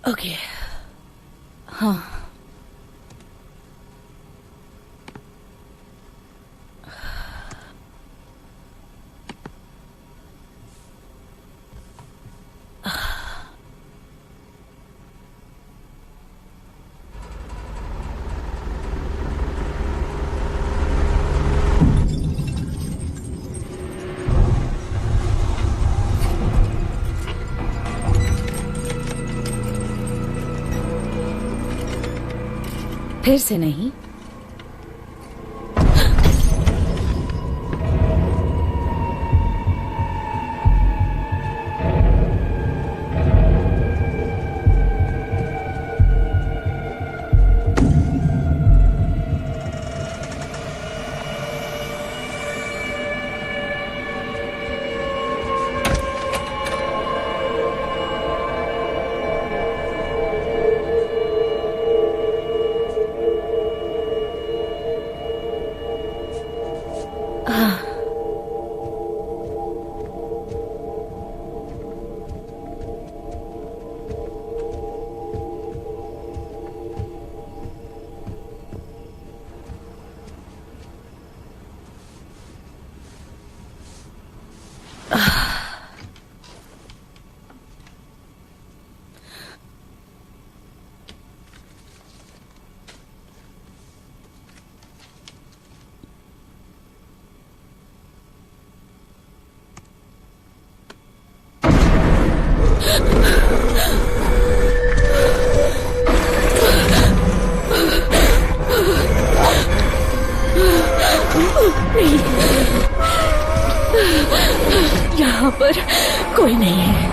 Okay. हाँ। फिर से नहीं। यहाँ पर कोई नहीं है।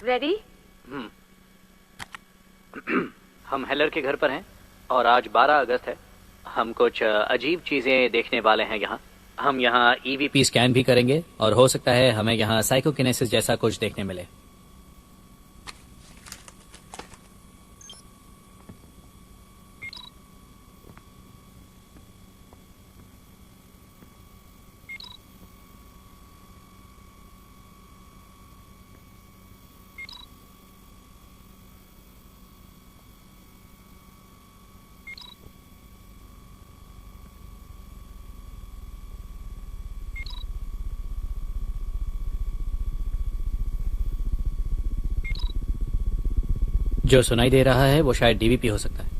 रेडी? हम हेलर के घर पर हैं और आज 12 अगस्त है। हम कुछ अजीब चीजें देखने वाले हैं यहाँ। हम यहाँ ईवीपी स्कैन भी करेंगे और हो सकता है हमें यहाँ साइकोकिनेसिस जैसा कुछ देखने मिले। जो सुनाई दे रहा है वो शायद डीवीपी हो सकता है।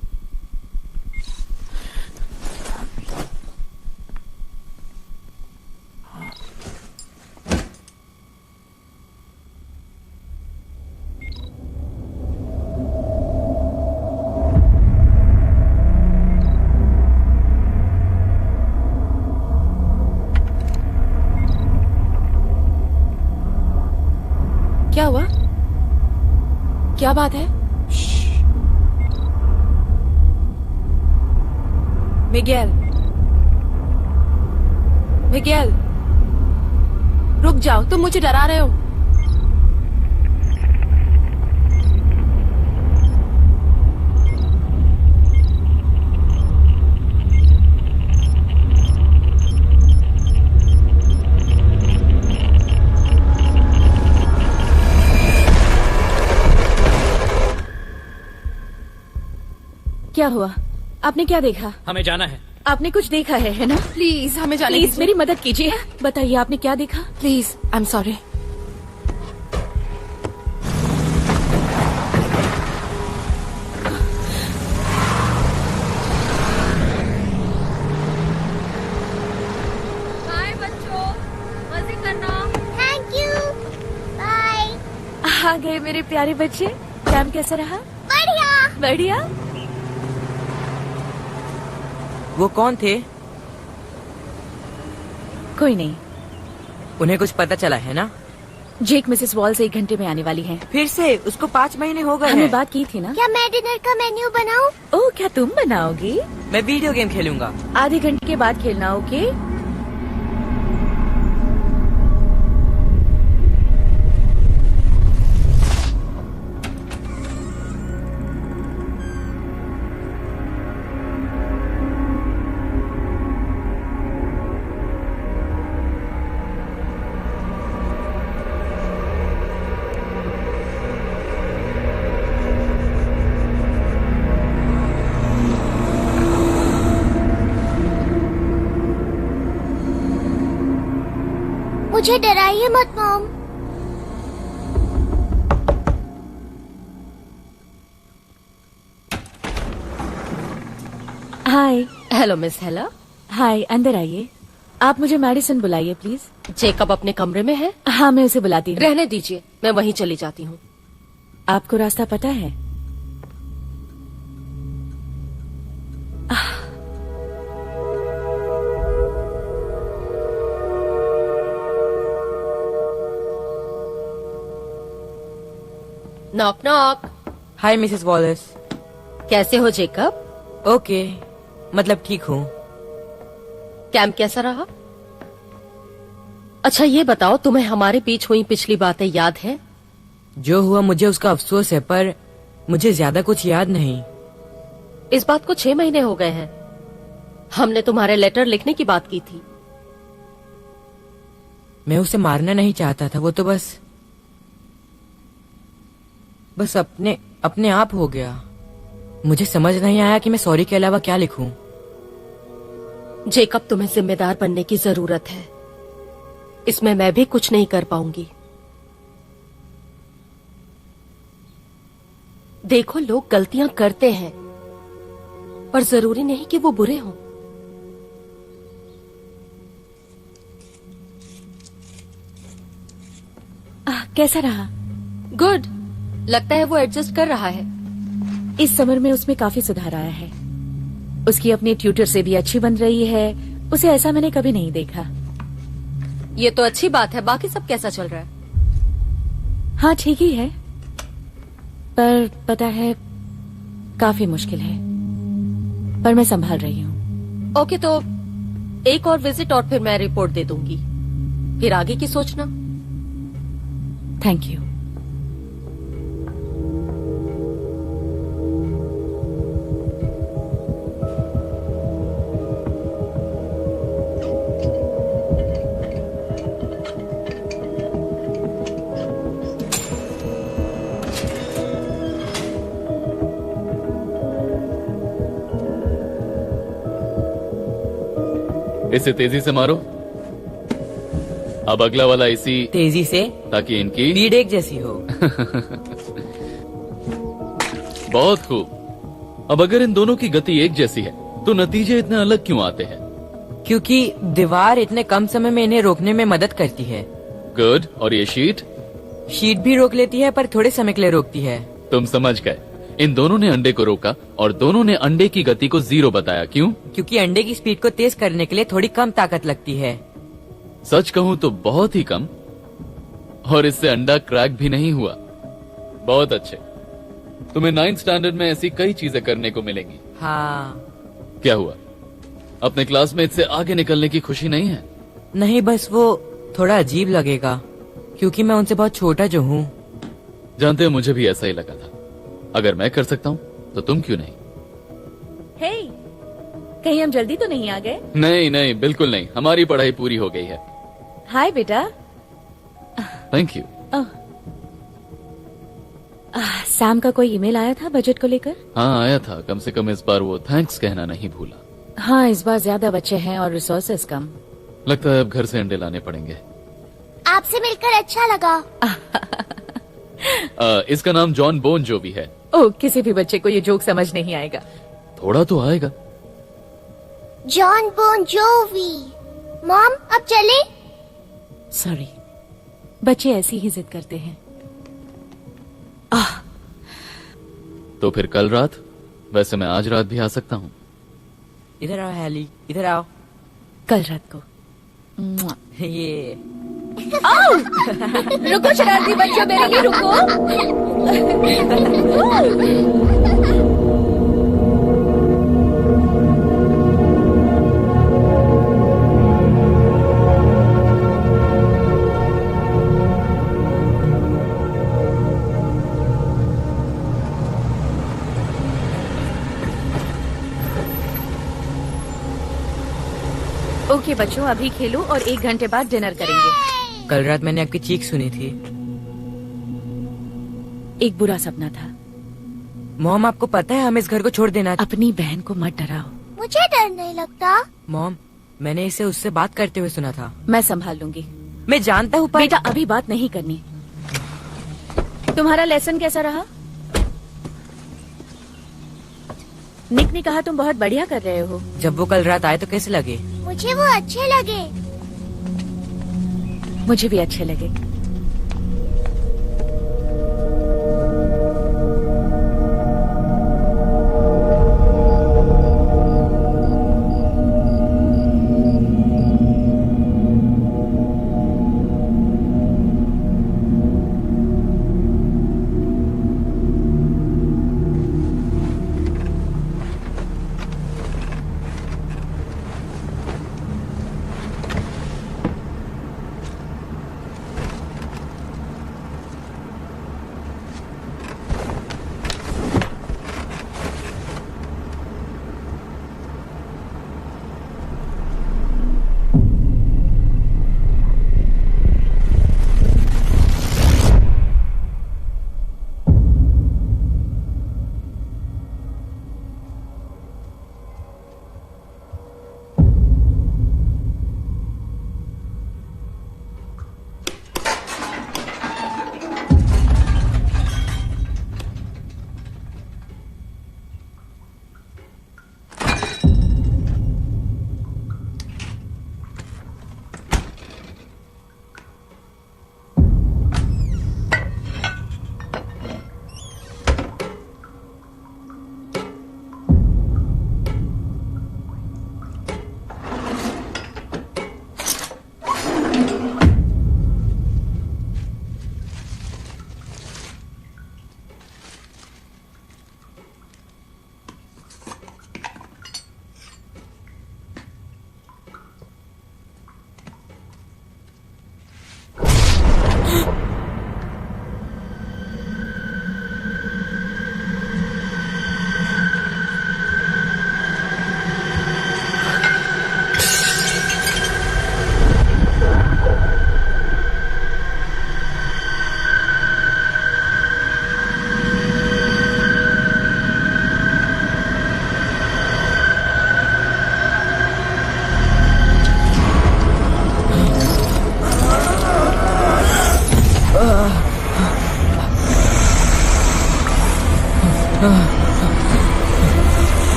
क्या हुआ? क्या बात है? मिगेल, मिगेल, रुक जाओ, तुम मुझे डरा रहे हो। क्या हुआ? आपने क्या देखा? हमें जाना है। आपने कुछ देखा है ना? प्लीज हमें जाने प्लीज दीजिए। मेरी मदद कीजिए। बताइए आपने क्या देखा? Please, I am sorry. Bye बच्चों, मजे करना। Thank you, bye. आ गए मेरे प्यारे बच्चे। कैंप कैसा रहा? बढ़िया। बढ़िया। वो कौन थे? कोई नहीं। उन्हें कुछ पता चला है ना? जेक मिसेस वॉल्स 1 घंटे में आने वाली हैं। फिर से? उसको 5 महीने हो गए हमने हैं। बात की थी ना? क्या मैं डिनर का मेन्यू बनाऊं? ओह, क्या तुम बनाओगी? मैं वीडियो गेम खेलूंगा। आधे घंटे के बाद खेलना, ओके? मुझे डराइए मत मॉम। हाय। हेलो मिस हेला। हाय, अंदर आइए। आप मुझे मैडिसन बुलाइए प्लीज। जेकब अपने कमरे में है? हाँ, मैं उसे बुलाती हूँ। रहने दीजिए, मैं वहीं चली जाती हूँ। आपको रास्ता पता है? Knock knock. Hi Mrs Wallace. कैसे हो जेकब? ओके, मतलब ठीक हूँ। कैंप कैसा रहा? अच्छा ये बताओ, तुम्हें हमारे बीच हुई पिछली बातें याद है? जो हुआ मुझे उसका अफसोस है, पर मुझे ज्यादा कुछ याद नहीं। इस बात को 6 महीने हो गए हैं। हमने तुम्हारे लेटर लिखने की बात की थी। मैं उसे मारना नहीं चाहता था, वो तो बस अपने आप हो गया। मुझे समझ नहीं आया कि मैं सॉरी के अलावा क्या लिखूं। जेकब, तुम्हें जिम्मेदार बनने की जरूरत है। इसमें मैं भी कुछ नहीं कर पाऊंगी। देखो, लोग गलतियां करते हैं, पर जरूरी नहीं कि वो बुरे हों। कैसा रहा? गुड। लगता है वो एडजस्ट कर रहा है। इस समर में उसमें काफी सुधार आया है। उसकी अपने ट्यूटर से भी अच्छी बन रही है। उसे ऐसा मैंने कभी नहीं देखा। ये तो अच्छी बात है। बाकी सब कैसा चल रहा है? हाँ, ठीक ही है। पर पता है, काफी मुश्किल है, पर मैं संभाल रही हूँ। ओके, तो एक और विजिट और फिर मैं रिपोर्ट दे दूंगी, फिर आगे की सोचना। Thank you. इसे तेजी से मारो। अब अगला वाला इसी, तेजी से, ताकि इनकी स्पीड एक जैसी हो। बहुत खूब। अब अगर इन दोनों की गति एक जैसी है तो नतीजे इतने अलग क्यों आते हैं? क्योंकि दीवार इतने कम समय में इन्हें रोकने में मदद करती है। गुड। और ये शीट? शीट भी रोक लेती है, पर थोड़े समय के लिए रोकती है। तुम समझ गए। इन दोनों ने अंडे को रोका और दोनों ने अंडे की गति को 0 बताया। क्यों? क्योंकि अंडे की स्पीड को तेज करने के लिए थोड़ी कम ताकत लगती है। सच कहूं तो बहुत ही कम, और इससे अंडा क्रैक भी नहीं हुआ। बहुत अच्छे। तुम्हें 9th स्टैंडर्ड में ऐसी कई चीजें करने को मिलेंगी। हाँ। क्या हुआ? अपने क्लासमेट से आगे निकलने की खुशी नहीं है? नहीं, बस वो थोड़ा अजीब लगेगा, क्योंकि मैं उनसे बहुत छोटा जो हूँ। जानते हो, मुझे भी ऐसा ही लगा था। अगर मैं कर सकता हूँ तो तुम क्यों नहीं? हे, कहीं हम जल्दी तो नहीं आ गए? नहीं नहीं, बिल्कुल नहीं। हमारी पढ़ाई पूरी हो गई है। हाय बेटा। Thank you. सैम का कोई ईमेल आया था बजट को लेकर? हाँ, आया था। कम से कम इस बार वो थैंक्स कहना नहीं भूला। हाँ, इस बार ज्यादा बच्चे हैं और रिसोर्सेस कम। लगता है अब घर से अंडे लाने पड़ेंगे। आपसे मिलकर अच्छा लगा। इसका नाम जॉन बोन जोवी है। ओह, किसी भी बच्चे को ये जोक समझ नहीं आएगा। थोड़ा तो आएगा। John bone जोवी। मॉम, अब चले? सॉरी, बच्चे ऐसी ही जिद करते हैं। तो फिर कल रात? वैसे मैं आज रात भी आ सकता हूँ। इधर आओ हैली, इधर आओ। कल रात को। ये रुको शरारती बच्चों, मेरे लिए रुको। ओके बच्चों, अभी खेलो और 1 घंटे बाद डिनर करेंगे। कल रात मैंने आपकी चीख सुनी थी। एक बुरा सपना था। मॉम, आपको पता है हम इस घर को छोड़ देना। अपनी बहन को मत डराओ। मुझे डर नहीं लगता। मॉम, मैंने इसे उससे बात करते हुए सुना था। मैं संभाल लूंगी। मैं जानता हूँ, पर बेटा अभी बात नहीं करनी। तुम्हारा लेसन कैसा रहा? निक ने कहा तुम बहुत बढ़िया कर रहे हो। जब वो कल रात आए तो कैसे लगे? मुझे वो अच्छे लगे। मुझे भी अच्छे लगे।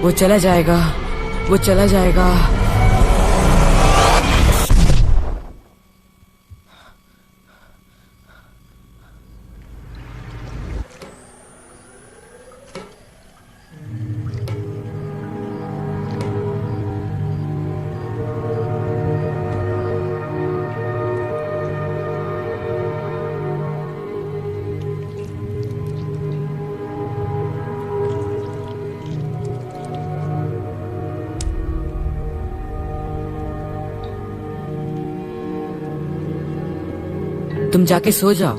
वो चला जाएगा, वो चला जाएगा। तुम जाके सो जाओ।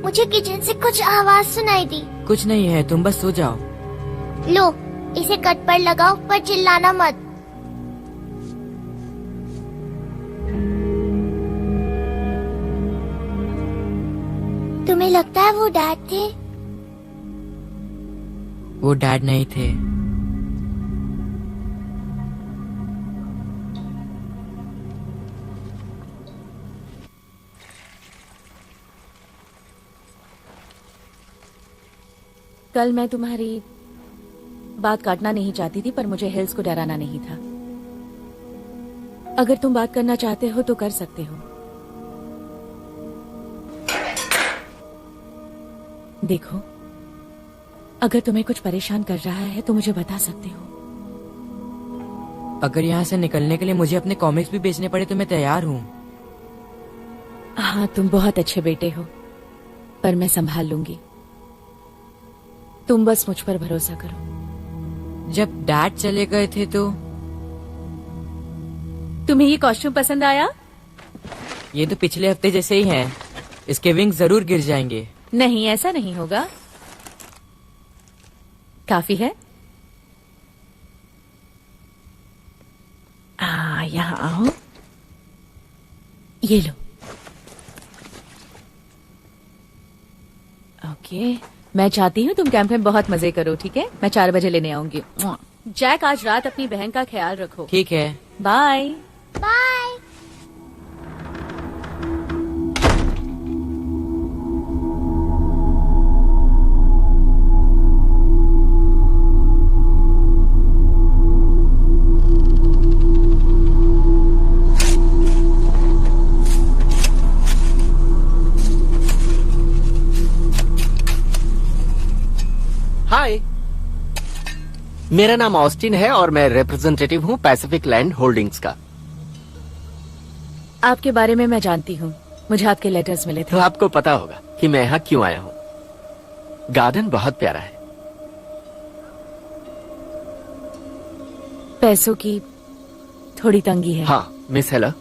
मुझे किचन से कुछ आवाज सुनाई दी। कुछ नहीं है, तुम बस सो जाओ। लो, इसे कट पर लगाओ, पर चिल्लाना मत। तुम्हें लगता है वो डैड थे? वो डैड नहीं थे। कल मैं तुम्हारी बात काटना नहीं चाहती थी, पर मुझे हिल्स को डराना नहीं था। अगर तुम बात करना चाहते हो तो कर सकते हो। देखो, अगर तुम्हें कुछ परेशान कर रहा है तो मुझे बता सकते हो। अगर यहाँ से निकलने के लिए मुझे अपने कॉमिक्स भी बेचने पड़े तो मैं तैयार हूँ। हाँ, तुम बहुत अच्छे बेटे हो, पर मैं संभाल लूंगी। तुम बस मुझ पर भरोसा करो। जब डैड चले गए थे तो तुम्हें ये कॉस्ट्यूम पसंद आया? ये तो पिछले हफ्ते जैसे ही हैं। इसके विंग जरूर गिर जाएंगे। नहीं, ऐसा नहीं होगा। काफी है। यहाँ आओ। ये लो। ओके, मैं चाहती हूँ तुम कैंप में बहुत मजे करो, ठीक है? मैं 4 बजे लेने आऊंगी। जैक, आज रात अपनी बहन का ख्याल रखो। ठीक है। बाय। बाय। हाय, मेरा नाम ऑस्टिन है और मैं रिप्रेजेंटेटिव हूँ पैसिफिक लैंड होल्डिंग्स का। आपके बारे में मैं जानती हूँ, मुझे आपके लेटर्स मिले तो थे। आपको पता होगा कि मैं यहाँ क्यों आया हूँ। गार्डन बहुत प्यारा है। पैसों की थोड़ी तंगी है। हाँ मिस हेला,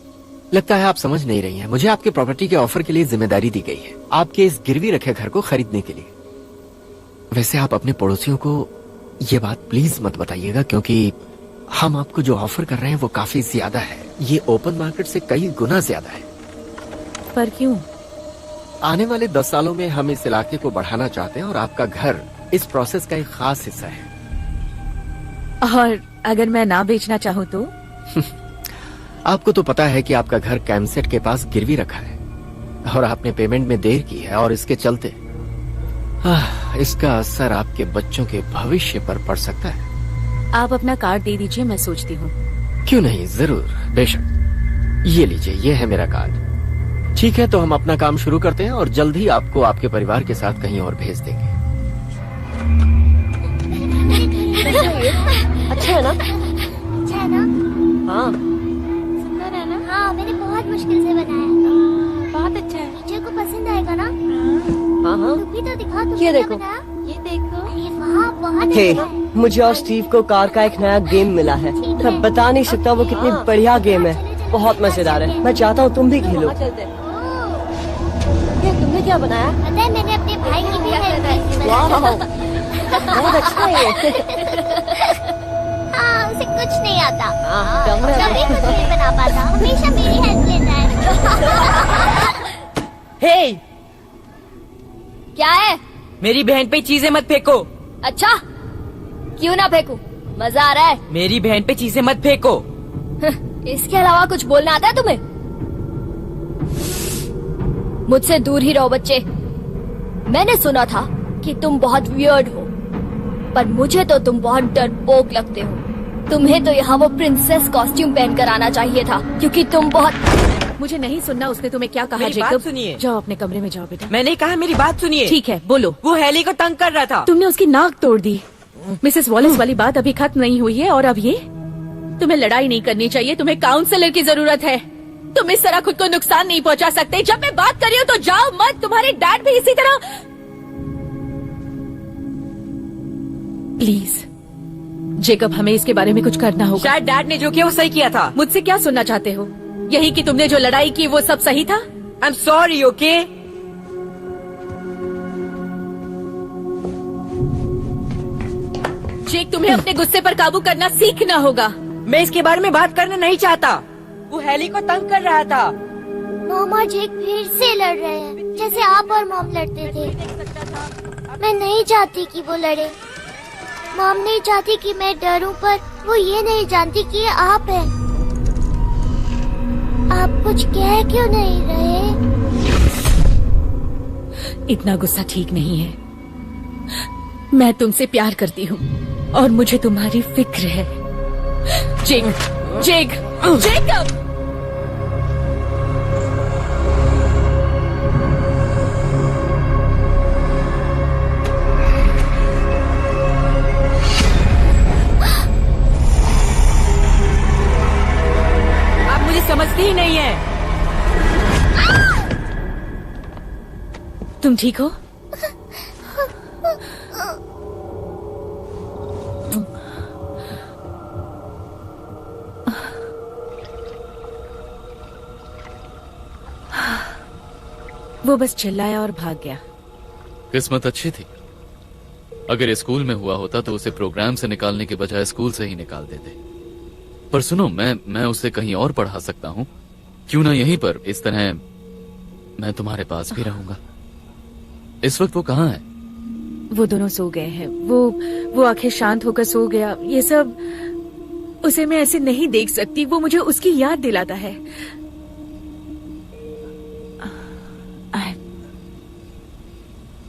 लगता है आप समझ नहीं रही हैं। मुझे आपके प्रॉपर्टी के ऑफर के लिए जिम्मेदारी दी गई है, आपके इस गिरवी रखे घर को खरीदने के लिए। वैसे आप अपने पड़ोसियों को ये बात प्लीज मत बताइएगा, क्योंकि हम आपको जो ऑफर कर रहे हैं वो काफी ज्यादा है। ये ओपन मार्केट से कई गुना ज्यादा है। पर क्यों? आने वाले 10 सालों में हम इस इलाके को बढ़ाना चाहते हैं और आपका घर इस प्रोसेस का एक खास हिस्सा है। और अगर मैं ना बेचना चाहूँ तो? आपको तो पता है कि आपका घर कैम्पसेट के पास गिरवी रखा है और आपने पेमेंट में देर की है, और इसके चलते इसका असर आपके बच्चों के भविष्य पर पड़ सकता है। आप अपना कार्ड दे दीजिए, मैं सोचती हूँ। क्यों नहीं, जरूर, बेशक। ये लीजिए, ये है मेरा कार्ड। ठीक है, तो हम अपना काम शुरू करते हैं और जल्द ही आपको आपके परिवार के साथ कहीं और भेज देंगे। अच्छा है ना? अच्छा है ना? हाँ, सुंदर है ना? हाँ, मैंने बहुत मुश्किल से बनाया। बहुत अच्छा है। टीचर को पसंद आएगा ना? हाँ, हाँ। तुम भी तो दिखाओ, तुमने ये क्या देखो। बनाया? ये देखो। अरे वाह, बहुत हे, अच्छा है। मुझे और स्टीव को कार का एक नया गेम मिला है। मैं बता नहीं सकता वो कितनी बढ़िया गेम है, बहुत मजेदार है। मैं चाहता हूँ तुम भी खेलो। ये तुमने क्या बनाया? पता है, मैंने अपने भाई की भी हेल्प की। वाह, बहुत अच्छा है ये। हाँ, उसे कुछ नहीं आता। डंगर है। कभी कुछ नहीं बना पाता, हमेशा मेरी हेल्प लेता है। हे, क्या है? मेरी बहन पे चीजें मत फेंको। अच्छा, क्यों ना फेंकू? मजा आ रहा है। मेरी बहन पे चीजें मत फेंको। इसके अलावा कुछ बोलना आता है तुम्हें? मुझसे दूर ही रहो बच्चे। मैंने सुना था कि तुम बहुत वियर्ड हो, पर मुझे तो तुम बहुत डरपोक लगते हो। तुम्हें तो यहाँ वो प्रिंसेस कॉस्ट्यूम पहनकर आना चाहिए था, क्योंकि तुम बहुत। मुझे नहीं सुनना उसने तुम्हें क्या कहा। मेरी बात जेकब, सुनिए। जाओ अपने कमरे में जाओ बेटा। मैंने कहा मेरी बात सुनिए। ठीक है, बोलो। वो हेली को तंग कर रहा था। तुमने उसकी नाक तोड़ दी। मिसेस वॉलिस वाली बात अभी खत्म नहीं हुई है, और अब ये? तुम्हें लड़ाई नहीं करनी चाहिए, तुम्हें काउंसलर की जरूरत है। तुम इस तरह खुद को नुकसान नहीं पहुंचा सकते। जब मैं बात कर रही हूँ तो जाओ मत। तुम्हारे डैड भी इसी तरह। प्लीज जेकब, हमें इसके बारे में कुछ करना होगा। शायद डैड ने जो किया वो सही किया था। मुझसे क्या सुनना चाहते हो? यही कि तुमने जो लड़ाई की वो सब सही था? I am sorry, okay? Jake, तुम्हें अपने गुस्से पर काबू करना सीखना होगा। मैं इसके बारे में बात करना नहीं चाहता। वो हेली को तंग कर रहा था। मॉम और जेक फिर से लड़ रहे हैं, जैसे आप और मॉम लड़ते थे। मैं नहीं चाहती कि वो लड़े। मॉम नहीं चाहती कि मैं डरूं, पर वो ये नहीं जानती कि ये आप हैं। आप कुछ कह क्यों नहीं रहे? इतना गुस्सा ठीक नहीं है। मैं तुमसे प्यार करती हूँ और मुझे तुम्हारी फिक्र है। जेक, जेक, जेकब! आप मुझे समझती ही नहीं है। तुम ठीक हो? वो बस चिल्लाया और भाग गया। किस्मत अच्छी थी। अगर ये स्कूल में हुआ होता तो उसे प्रोग्राम से निकालने के बजाय स्कूल से ही निकाल देते। पर सुनो, मैं उसे कहीं और पढ़ा सकता हूँ। क्यों ना यहीं पर, इस तरह मैं तुम्हारे पास भी रहूंगा। इस वक्त वो कहाँ है? वो दोनों सो गए हैं। वो आंखें शांत होकर सो गया। ये सब उसे मैं ऐसे नहीं देख सकती। वो मुझे उसकी याद दिलाता है।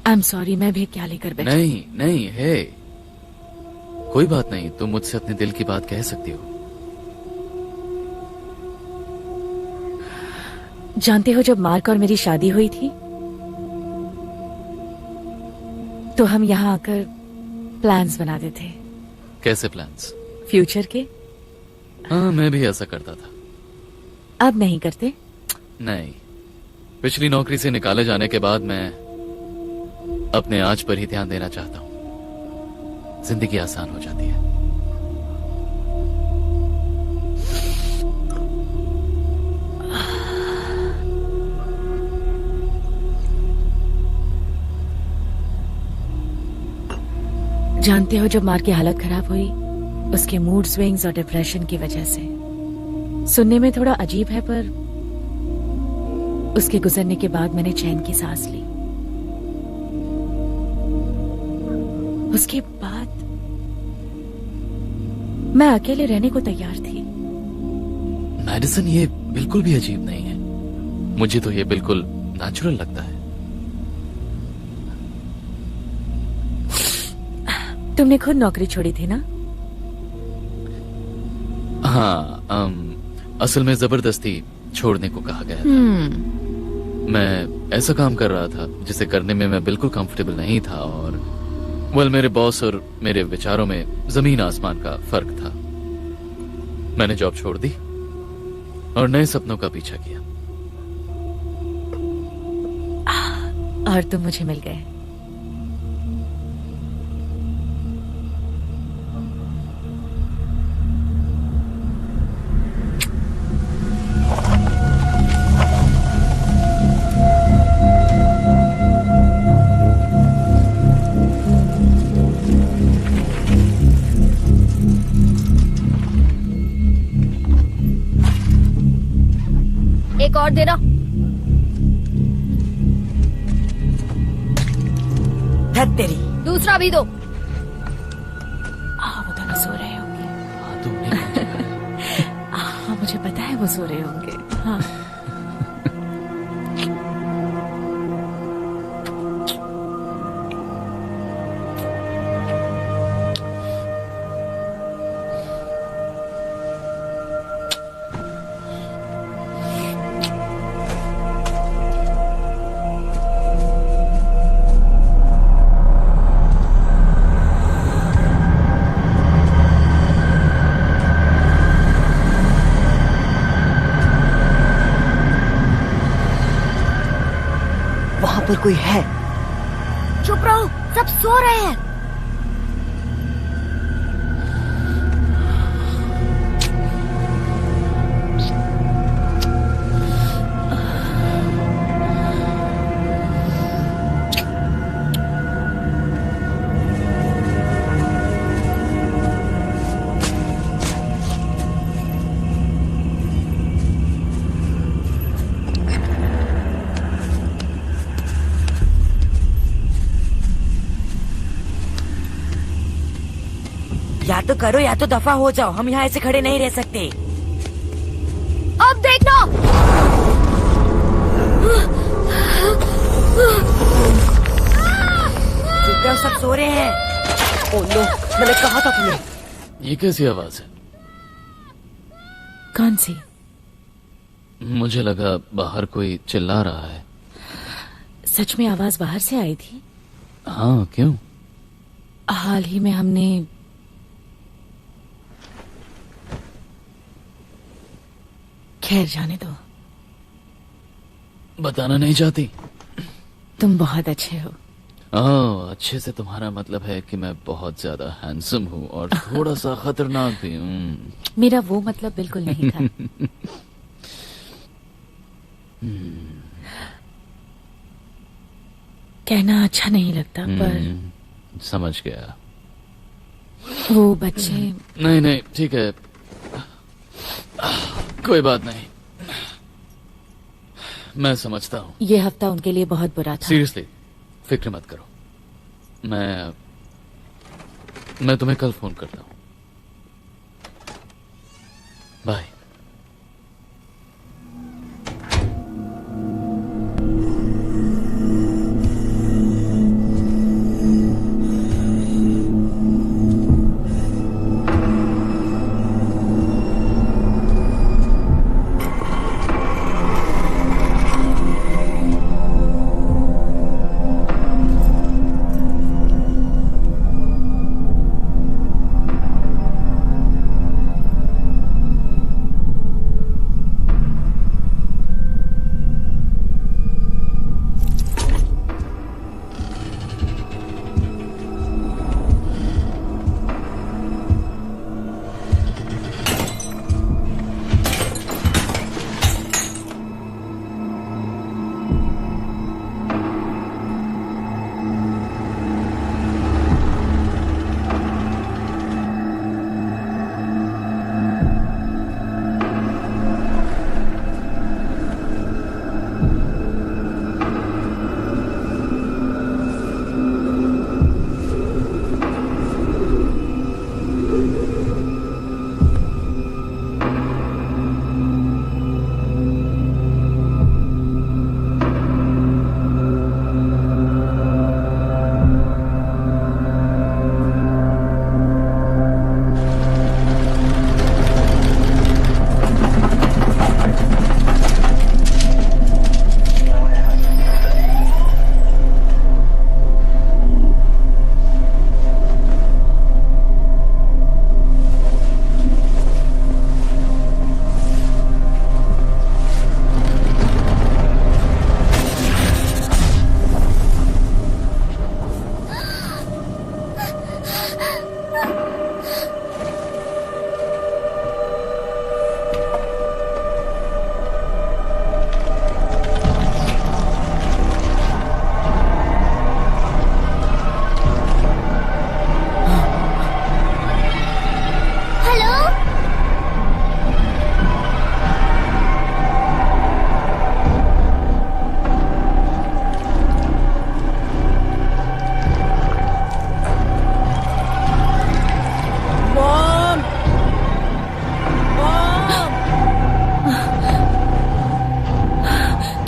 आई एम सॉरी, मैं भी क्या लेकर बैठी। नहीं नहीं है, कोई बात नहीं। तुम मुझसे अपने दिल की बात कह सकती हो। जानते हो, जब मार्क और मेरी शादी हुई थी तो हम यहाँ आकर प्लान्स बनाते थे। कैसे प्लान्स? फ्यूचर के। हाँ, मैं भी ऐसा करता था। अब नहीं करते? नहीं, पिछली नौकरी से निकाले जाने के बाद मैं अपने आज पर ही ध्यान देना चाहता हूँ। जिंदगी आसान हो जाती है। जानते हो, जब मार की हालत खराब हुई उसके मूड स्विंग्स और डिप्रेशन की वजह से, सुनने में थोड़ा अजीब है पर उसके गुजरने के बाद मैंने चैन की सांस ली। उसके बाद मैं अकेले रहने को तैयार थी। मैडिसन, ये बिल्कुल भी अजीब नहीं है। मुझे तो ये बिल्कुल नेचुरल लगता है। तुमने खुद नौकरी छोड़ी थी ना? हाँ, असल में जबरदस्ती छोड़ने को कहा गया था। मैं ऐसा काम कर रहा था जिसे करने में मैं बिल्कुल कंफर्टेबल नहीं था, और मेरे बॉस और मेरे विचारों में जमीन आसमान का फर्क था। मैंने जॉब छोड़ दी और नए सपनों का पीछा किया। और तुम मुझे मिल गए। एक और देना। धत तेरी। दूसरा भी दो। वो दोनों सो रहे होंगे। हाँ, तुमने हाँ, मुझे पता है वो सो रहे होंगे। हाँ। पर कोई है। चुप रहो, सब सो रहे हैं। या तो करो या तो दफा हो जाओ, हम यहाँ ऐसे खड़े नहीं रह सकते। अब देखना। चुप रहो, सब सो रहे हैं। ओह नो, मैंने कहा था तुम्हें। ये कैसी आवाज है? कौन सी? मुझे लगा बाहर कोई चिल्ला रहा है। सच में आवाज बाहर से आई थी? हाँ, क्यों? हाल ही में हमने खैर जाने दो। बताना नहीं चाहती? तुम बहुत अच्छे हो। ओह, अच्छे से तुम्हारा मतलब है कि मैं बहुत ज्यादा हैंडसम हूँ और थोड़ा सा खतरनाक भी हूँ। मेरा वो मतलब बिल्कुल नहीं था। कहना अच्छा नहीं लगता पर समझ गया। वो बच्चे। नहीं नहीं, ठीक है, कोई बात नहीं, मैं समझता हूँ। ये हफ्ता उनके लिए बहुत बुरा था। सीरियसली फिक्र मत करो, मैं तुम्हें कल फोन करता हूँ। बाय।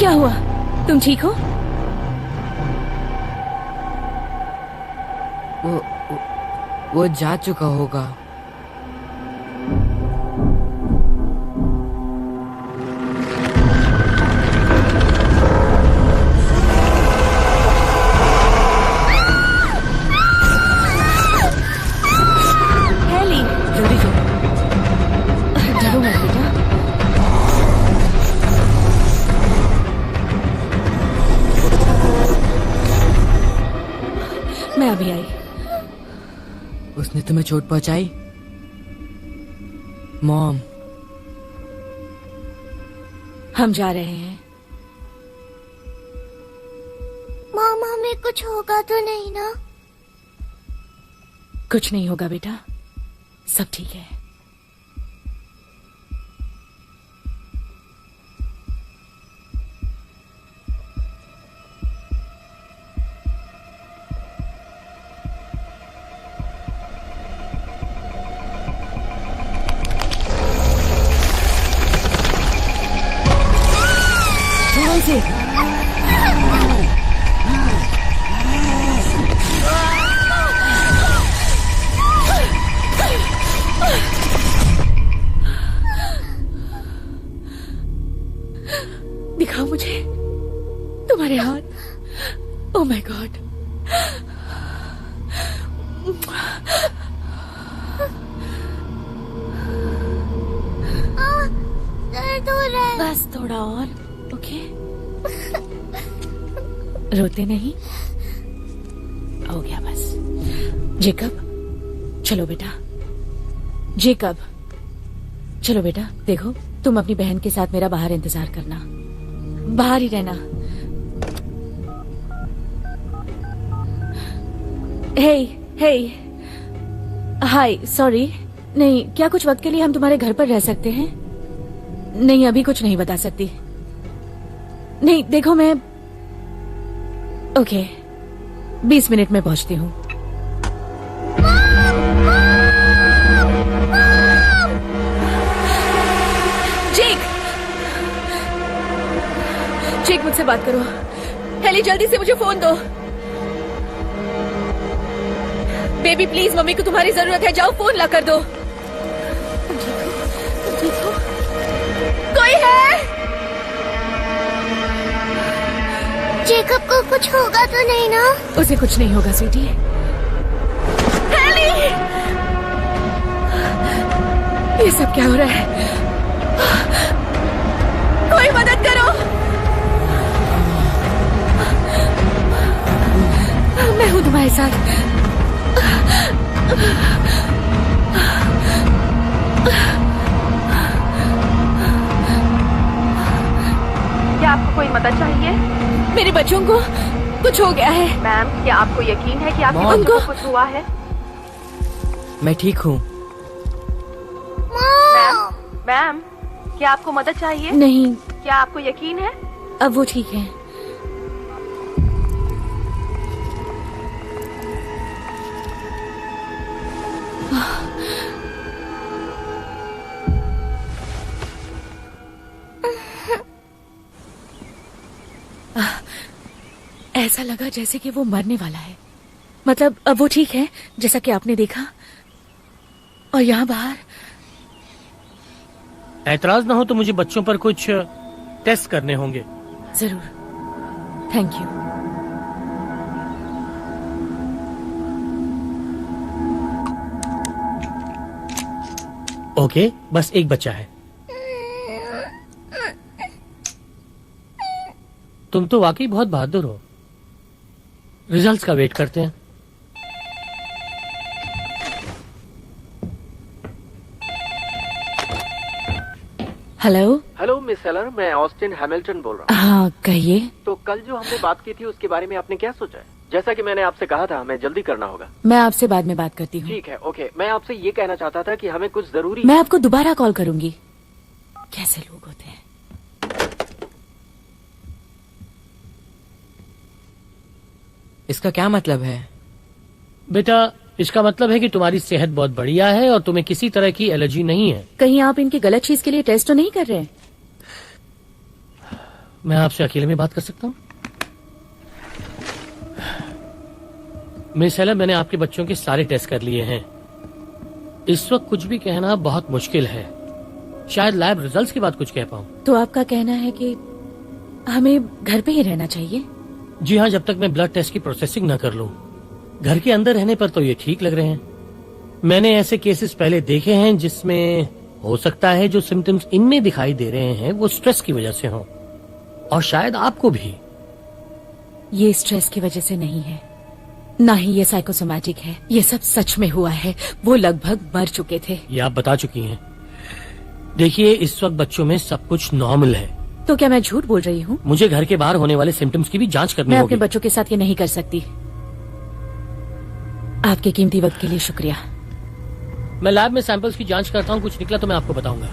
क्या हुआ? तुम ठीक हो? वो जा चुका होगा। हेली, जल्दी चलो। डरो मत बेटा। उसने तुम्हें चोट पहुंचाई? मॉम, हम जा रहे हैं। मॉम, हमें कुछ होगा तो नहीं ना? कुछ नहीं होगा बेटा, सब ठीक है। दिखाओ मुझे तुम्हारे हाथ। Oh my God. दर्द हो रहा है। बस थोड़ा और, ओके? रोते नहीं, हो गया बस। जेकब, चलो बेटा। जेकब, चलो बेटा। देखो, तुम अपनी बहन के साथ मेरा बाहर इंतजार करना, बाहर ही रहना। हे हे, हाय, सॉरी। नहीं, क्या कुछ वक्त के लिए हम तुम्हारे घर पर रह सकते हैं? नहीं, अभी कुछ नहीं बता सकती। नहीं, देखो मैं ओके 20 मिनट में पहुंचती हूँ। जेक, मुझसे बात करो। हेली, जल्दी से मुझे फोन दो। बेबी प्लीज, मम्मी को तुम्हारी जरूरत है। जाओ फोन ला कर दो। ठीक हो? कोई है? जेकब को कुछ होगा तो नहीं ना? उसे कुछ नहीं होगा स्वीटी। हेली, ये सब क्या हो रहा है? कोई मदद करो। मैं हूं तुम्हारे साथ। क्या आपको कोई मदद चाहिए? मेरे बच्चों को कुछ हो गया है। मैम, क्या आपको यकीन है कि आपके बच्चों को कुछ हुआ है? मैं ठीक हूँ। मैम, क्या आपको मदद चाहिए? नहीं। क्या आपको यकीन है? अब वो ठीक है। ऐसा लगा जैसे कि वो मरने वाला है। मतलब अब वो ठीक है, जैसा कि आपने देखा। और यहाँ बाहर ऐतराज ना हो तो मुझे बच्चों पर कुछ टेस्ट करने होंगे। जरूर, थैंक यू। ओके, बस एक बच्चा है। तुम तो वाकई बहुत बहादुर हो। रिजल्ट्स का वेट करते हैं। हेलो मिस सेलर, मैं ऑस्टिन हैमिल्टन बोल रहा हूँ। हाँ, कहिए। तो कल जो हमने बात की थी उसके बारे में आपने क्या सोचा है? जैसा कि मैंने आपसे कहा था, हमें जल्दी करना होगा। मैं आपसे बाद में बात करती हूँ। ठीक है, ओके। मैं आपसे ये कहना चाहता था कि हमें कुछ जरूरी। मैं आपको दोबारा कॉल करूंगी। कैसे लोग होते हैं। इसका क्या मतलब है? बेटा, इसका मतलब है कि तुम्हारी सेहत बहुत बढ़िया है और तुम्हें किसी तरह की एलर्जी नहीं है। कहीं आप इनकी गलत चीज के लिए टेस्ट तो नहीं कर रहे? मैं आपसे अकेले में बात कर सकता हूँ? मिस हेलन, मैंने आपके बच्चों के सारे टेस्ट कर लिए हैं। इस वक्त कुछ भी कहना बहुत मुश्किल है। शायद लैब रिजल्ट्स के बाद कुछ कह पाऊँ। तो आपका कहना है कि हमें घर पे ही रहना चाहिए? जी हाँ, जब तक मैं ब्लड टेस्ट की प्रोसेसिंग न कर लूँ। घर के अंदर रहने पर तो ये ठीक लग रहे हैं। मैंने ऐसे केसेस पहले देखे हैं जिसमें हो सकता है जो सिम्टम्स इनमें दिखाई दे रहे हैं वो स्ट्रेस की वजह से हों, और शायद आपको भी। ये स्ट्रेस की वजह से नहीं है। ना ही ये साइकोसोमैटिक है, ये सब सच में हुआ है। वो लगभग मर चुके थे। ये आप बता चुकी हैं। देखिए, इस वक्त बच्चों में सब कुछ नॉर्मल है। तो क्या मैं झूठ बोल रही हूँ? मुझे घर के बाहर होने वाले सिम्टम्स की भी जांच करनी मैं होगी। अपने बच्चों के साथ ये नहीं कर सकती। आपके कीमती वक्त के लिए शुक्रिया। मैं लैब में सैंपल्स की जांच करता हूँ, कुछ निकला तो मैं आपको बताऊंगा।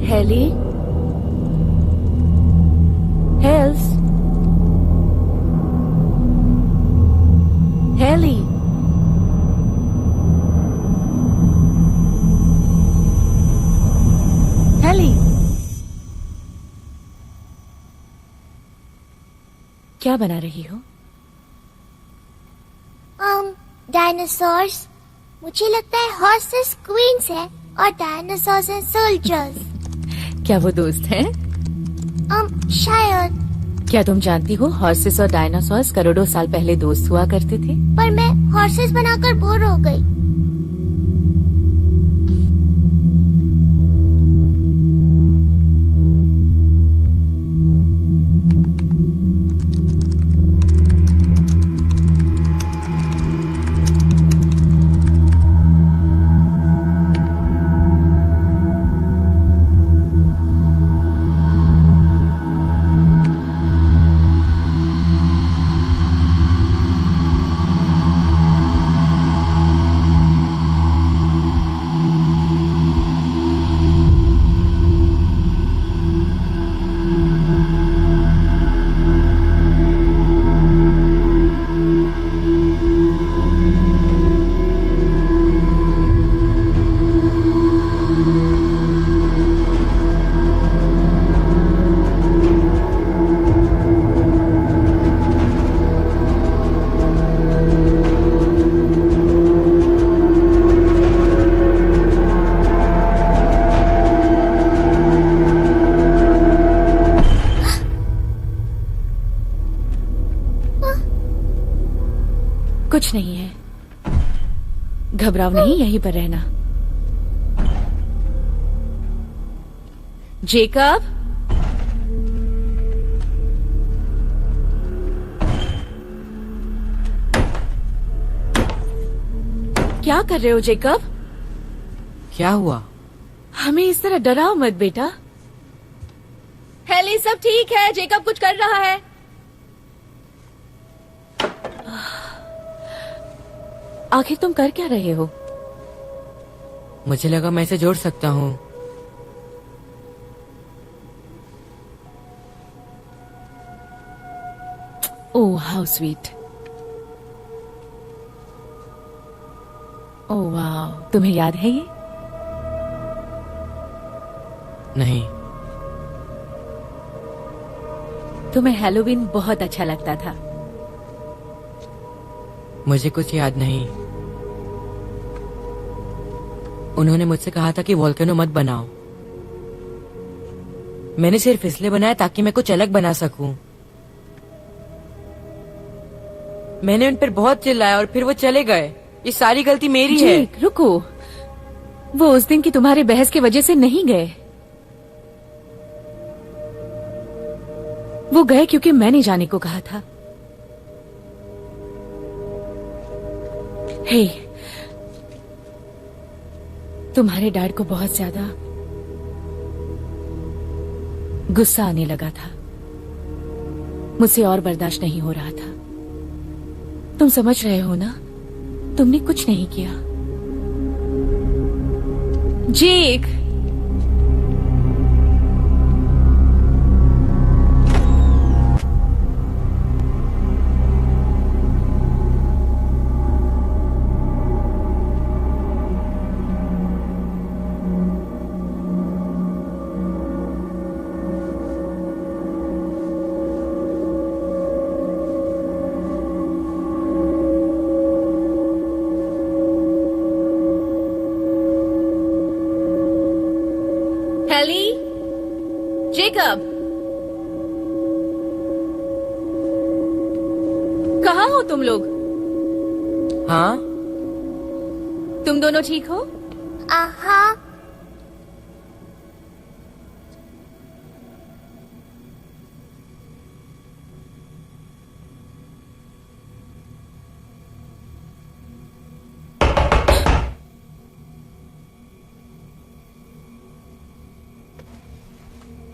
हेली, हेल्स, हेली, हेली, क्या बना रही हो? डायनासोर्स। मुझे लगता है हॉर्सेस क्वींस है और डायनासोर्स हैं सोल्जर्स। क्या वो दोस्त हैं? शायद। क्या तुम जानती हो हॉर्सेस और डायनासोर्स करोड़ों साल पहले दोस्त हुआ करते थे? पर मैं हॉर्सेस बनाकर बोर हो गई। कुछ नहीं है, घबराओ नहीं, यहीं पर रहना। जेकब, क्या कर रहे हो जेकब? क्या हुआ? हमें इस तरह डराओ मत बेटा। हेली, सब ठीक है, जेकब कुछ कर रहा है। आखिर तुम कर क्या रहे हो? मुझे लगा मैं इसे जोड़ सकता हूँ। Oh how sweet. ओह वाह, तुम्हें याद है ये? नहीं। तुम्हें हैलोवीन बहुत अच्छा लगता था। मुझे कुछ याद नहीं। उन्होंने मुझसे कहा था कि वोल्केनो मत बनाओ। मैंने सिर्फ इसलिए बनाया ताकि मैं कुछ अलग बना सकूं। मैंने उन पर बहुत चिल्लाया और फिर वो चले गए। ये सारी गलती मेरी है। रुको, वो उस दिन की तुम्हारे बहस की वजह से नहीं गए। वो गए क्योंकि मैंने जाने को कहा था। हे, तुम्हारे डैड को बहुत ज्यादा गुस्सा आने लगा था। मुझसे और बर्दाश्त नहीं हो रहा था। तुम समझ रहे हो ना? तुमने कुछ नहीं किया। जेक, हेली, जेकब, कहाँ हो तुम लोग? हाँ, तुम दोनों ठीक हो? हाँ।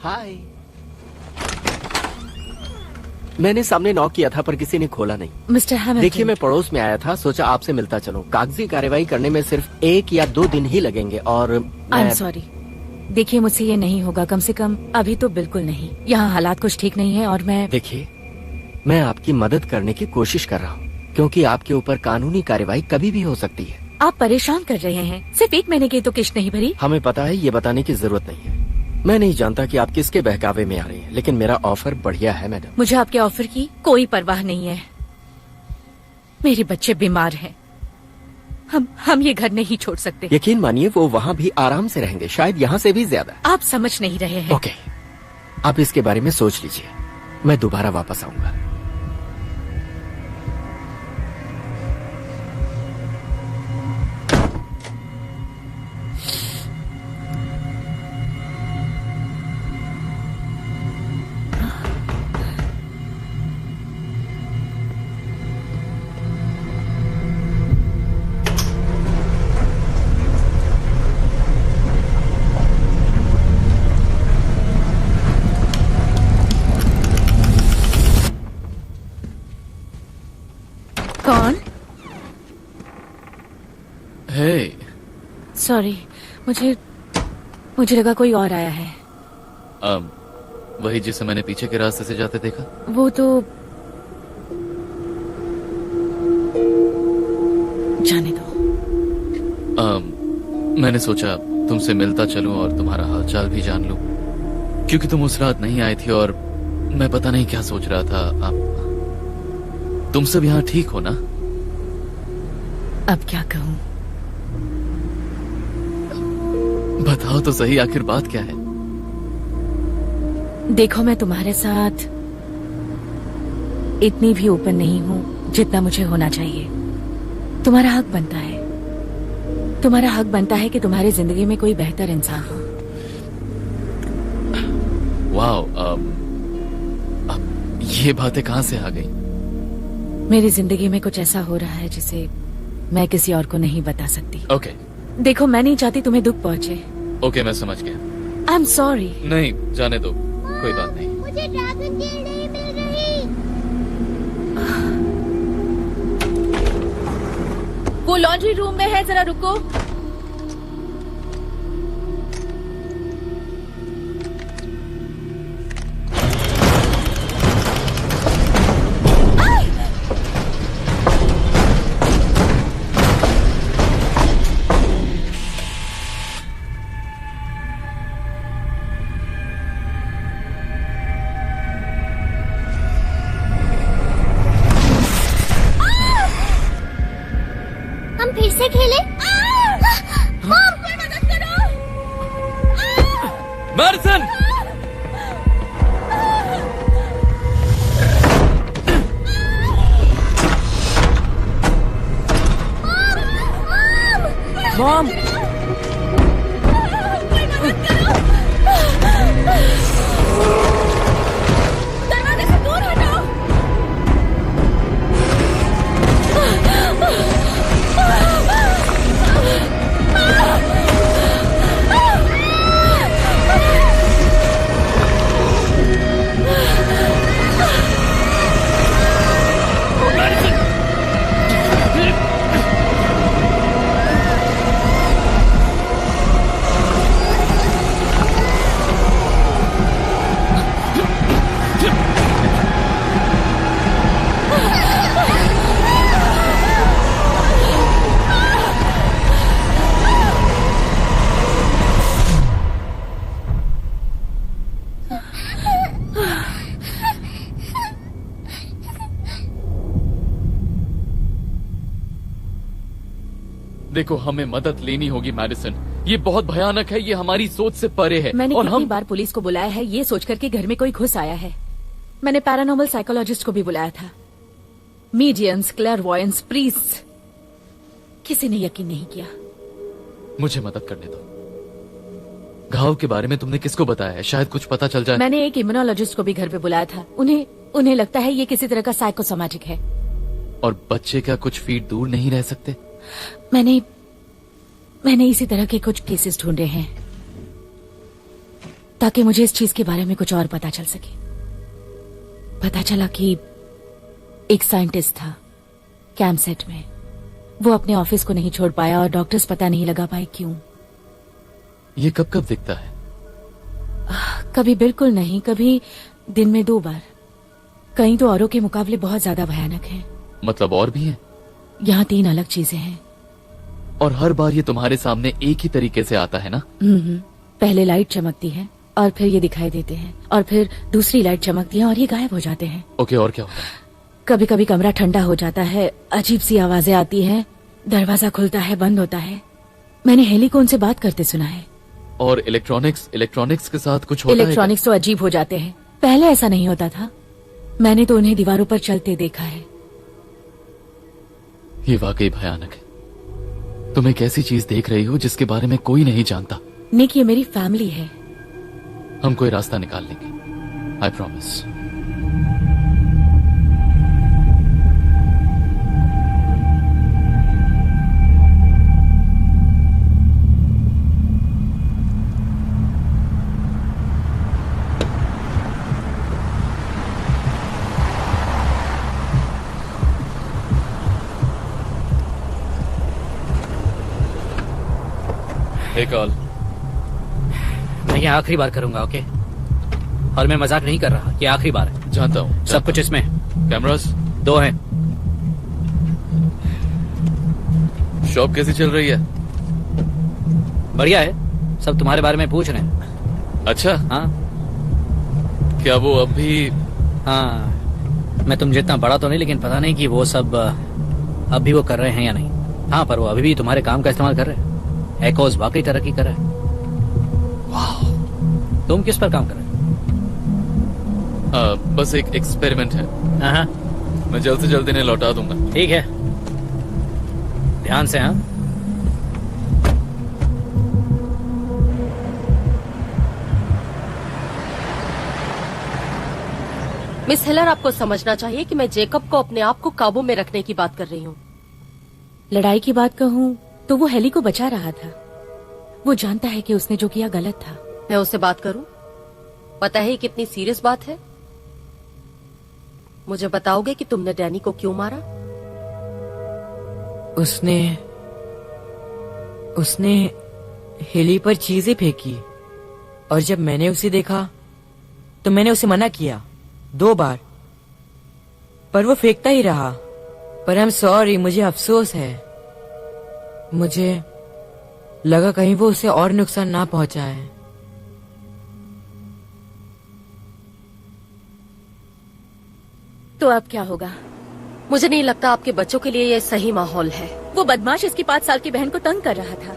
हाय। मैंने सामने नॉक किया था पर किसी ने खोला नहीं। मिस्टर हैमिल्टन, देखिए, मैं पड़ोस में आया था, सोचा आपसे मिलता चलूं। कागजी कार्रवाई करने में सिर्फ 1 या 2 दिन ही लगेंगे और आई एम सॉरी। देखिए, मुझसे ये नहीं होगा, कम से कम अभी तो बिल्कुल नहीं। यहाँ हालात कुछ ठीक नहीं है और मैं देखिए, मैं आपकी मदद करने की कोशिश कर रहा हूँ क्योंकि आपके ऊपर कानूनी कार्रवाई कभी भी हो सकती है। आप परेशान कर रहे हैं। सिर्फ 1 महीने की तो किश्त नहीं भरी। हमें पता है, ये बताने की जरूरत नहीं है। मैं नहीं जानता कि आप किसके बहकावे में आ रही हैं, लेकिन मेरा ऑफर बढ़िया है मैडम। मुझे आपके ऑफर की कोई परवाह नहीं है। मेरे बच्चे बीमार हैं। हम ये घर नहीं छोड़ सकते। यकीन मानिए, वो वहाँ भी आराम से रहेंगे, शायद यहाँ से भी ज्यादा। आप समझ नहीं रहे हैं। ओके, आप इसके बारे में सोच लीजिए, मैं दोबारा वापस आऊंगा। कौन? हे, सॉरी, मुझे लगा कोई और आया है। वही जिसे मैंने पीछे के रास्ते से जाते देखा। वो तो जाने दो। मैंने सोचा तुमसे मिलता चलूं और तुम्हारा हालचाल भी जान लूं, क्योंकि तुम उस रात नहीं आई थी और मैं पता नहीं क्या सोच रहा था। तुम सब यहाँ ठीक हो ना? अब क्या कहूँ? बताओ तो सही, आखिर बात क्या है? देखो, मैं तुम्हारे साथ इतनी भी ओपन नहीं हूँ जितना मुझे होना चाहिए। तुम्हारा हक बनता है। तुम्हारा हक बनता है कि तुम्हारी जिंदगी में कोई बेहतर इंसान हो। वाओ, ये बातें कहाँ से आ गई? मेरी जिंदगी में कुछ ऐसा हो रहा है जिसे मैं किसी और को नहीं बता सकती। ओके। देखो, मैं नहीं चाहती तुम्हें दुख पहुंचे। ओके, मैं समझ गया। आई एम सॉरी। नहीं, जाने दो, कोई बात नहीं। मुझे ड्रैगन टेल नहीं मिल रही। वो लॉन्ड्री रूम में है, जरा रुको। हम फिर से खेलें? मॉम, कोई मदद करो! मैडिसन! मॉम! दरवाजे से दूर हटाओ। देखो, हमें मदद लेनी होगी मेडिसिन। ये बहुत भयानक है, ये हमारी सोच से परे है। मैंने और कितनी हम बार पुलिस को बुलाया है ये सोचकर कि घर में कोई घुस आया है। मैंने पैरानॉर्मल साइकोलॉजिस्ट को भी बुलाया था, मीडियम्स, क्लेयरवॉयंस, प्रीस्ट, किसी ने यकीन नहीं किया। मुझे मदद करने दो। घाव के बारे में तुमने किसको बताया है? शायद कुछ पता चल जाए। मैंने एक इम्यूनोलॉजिस्ट को भी घर पे बुलाया था। उन्हें लगता है ये किसी तरह का साइकोसोमैटिक है। और बच्चे क्या कुछ फीट दूर नहीं रह सकते? मैंने इसी तरह के कुछ केसेस ढूंढे हैं ताकि मुझे इस चीज के बारे में कुछ और पता चल सके। पता चला कि एक साइंटिस्ट था कैंपसेट में, वो अपने ऑफिस को नहीं छोड़ पाया और डॉक्टर्स पता नहीं लगा पाए क्यों। ये कब कब दिखता है? कभी बिल्कुल नहीं, कभी दिन में 2 बार। कहीं तो औरों के मुकाबले बहुत ज्यादा भयानक है। मतलब और भी है? यहाँ 3 अलग चीजें हैं। और हर बार ये तुम्हारे सामने एक ही तरीके से आता है ना? पहले लाइट चमकती है और फिर ये दिखाई देते हैं, और फिर दूसरी लाइट चमकती है और ये गायब हो जाते हैं। ओके, और क्या होता है? कभी कभी कमरा ठंडा हो जाता है, अजीब सी आवाजें आती हैं, दरवाजा खुलता है, बंद होता है। मैंने हेली को उनसे बात करते सुना है। और इलेक्ट्रॉनिक्स के साथ कुछ होता है? इलेक्ट्रॉनिक्स तो अजीब हो जाते हैं। पहले ऐसा नहीं होता था। मैंने तो उन्हें दीवारों पर चलते देखा है। ये वाकई भयानक है। तुम एक ऐसी चीज देख रही हो जिसके बारे में कोई नहीं जानता। निक, ये मेरी फैमिली है। हम कोई रास्ता निकाल लेंगे, आई प्रॉमिस। कॉल मैं ये आखिरी बार करूंगा, ओके? और मैं मजाक नहीं कर रहा, ये आखिरी बार है। जानता हूँ। सब कुछ इसमें। कैमरास 2 हैं। शॉप कैसी चल रही है? बढ़िया है, सब तुम्हारे बारे में पूछ रहे हैं। अच्छा? हाँ। क्या वो अब भी? हाँ, मैं तुम जितना बड़ा तो नहीं, लेकिन पता नहीं कि वो सब अब भी वो कर रहे हैं या नहीं। हाँ, पर वो अभी भी तुम्हारे काम का इस्तेमाल कर रहे हैं। एकोस वाकई तरक्की कर रहा है। वाह, तुम किस पर काम कर रहे हो? बस एक एक्सपेरिमेंट है। हाँ, मैं जल्द से जल्द इन्हें लौटा दूंगा। ठीक है, ध्यान से। हाँ, मिस हिलर, आपको समझना चाहिए कि मैं जेकब को अपने आप को काबू में रखने की बात कर रही हूँ। लड़ाई की बात कहूँ तो वो हेली को बचा रहा था। वो जानता है कि उसने जो किया गलत था। मैं उससे बात करूं? पता है ये कितनी सीरियस बात है? मुझे बताओगे कि तुमने डैनी को क्यों मारा? उसने हेली पर चीजें फेंकी और जब मैंने उसे देखा तो मैंने उसे मना किया 2 बार, पर वो फेंकता ही रहा। पर आई एम सॉरी, मुझे अफसोस है। मुझे लगा कहीं वो उसे और नुकसान ना पहुंचाए। तो अब क्या होगा? मुझे नहीं लगता आपके बच्चों के लिए ये सही माहौल है। वो बदमाश इसकी 5 साल की बहन को तंग कर रहा था,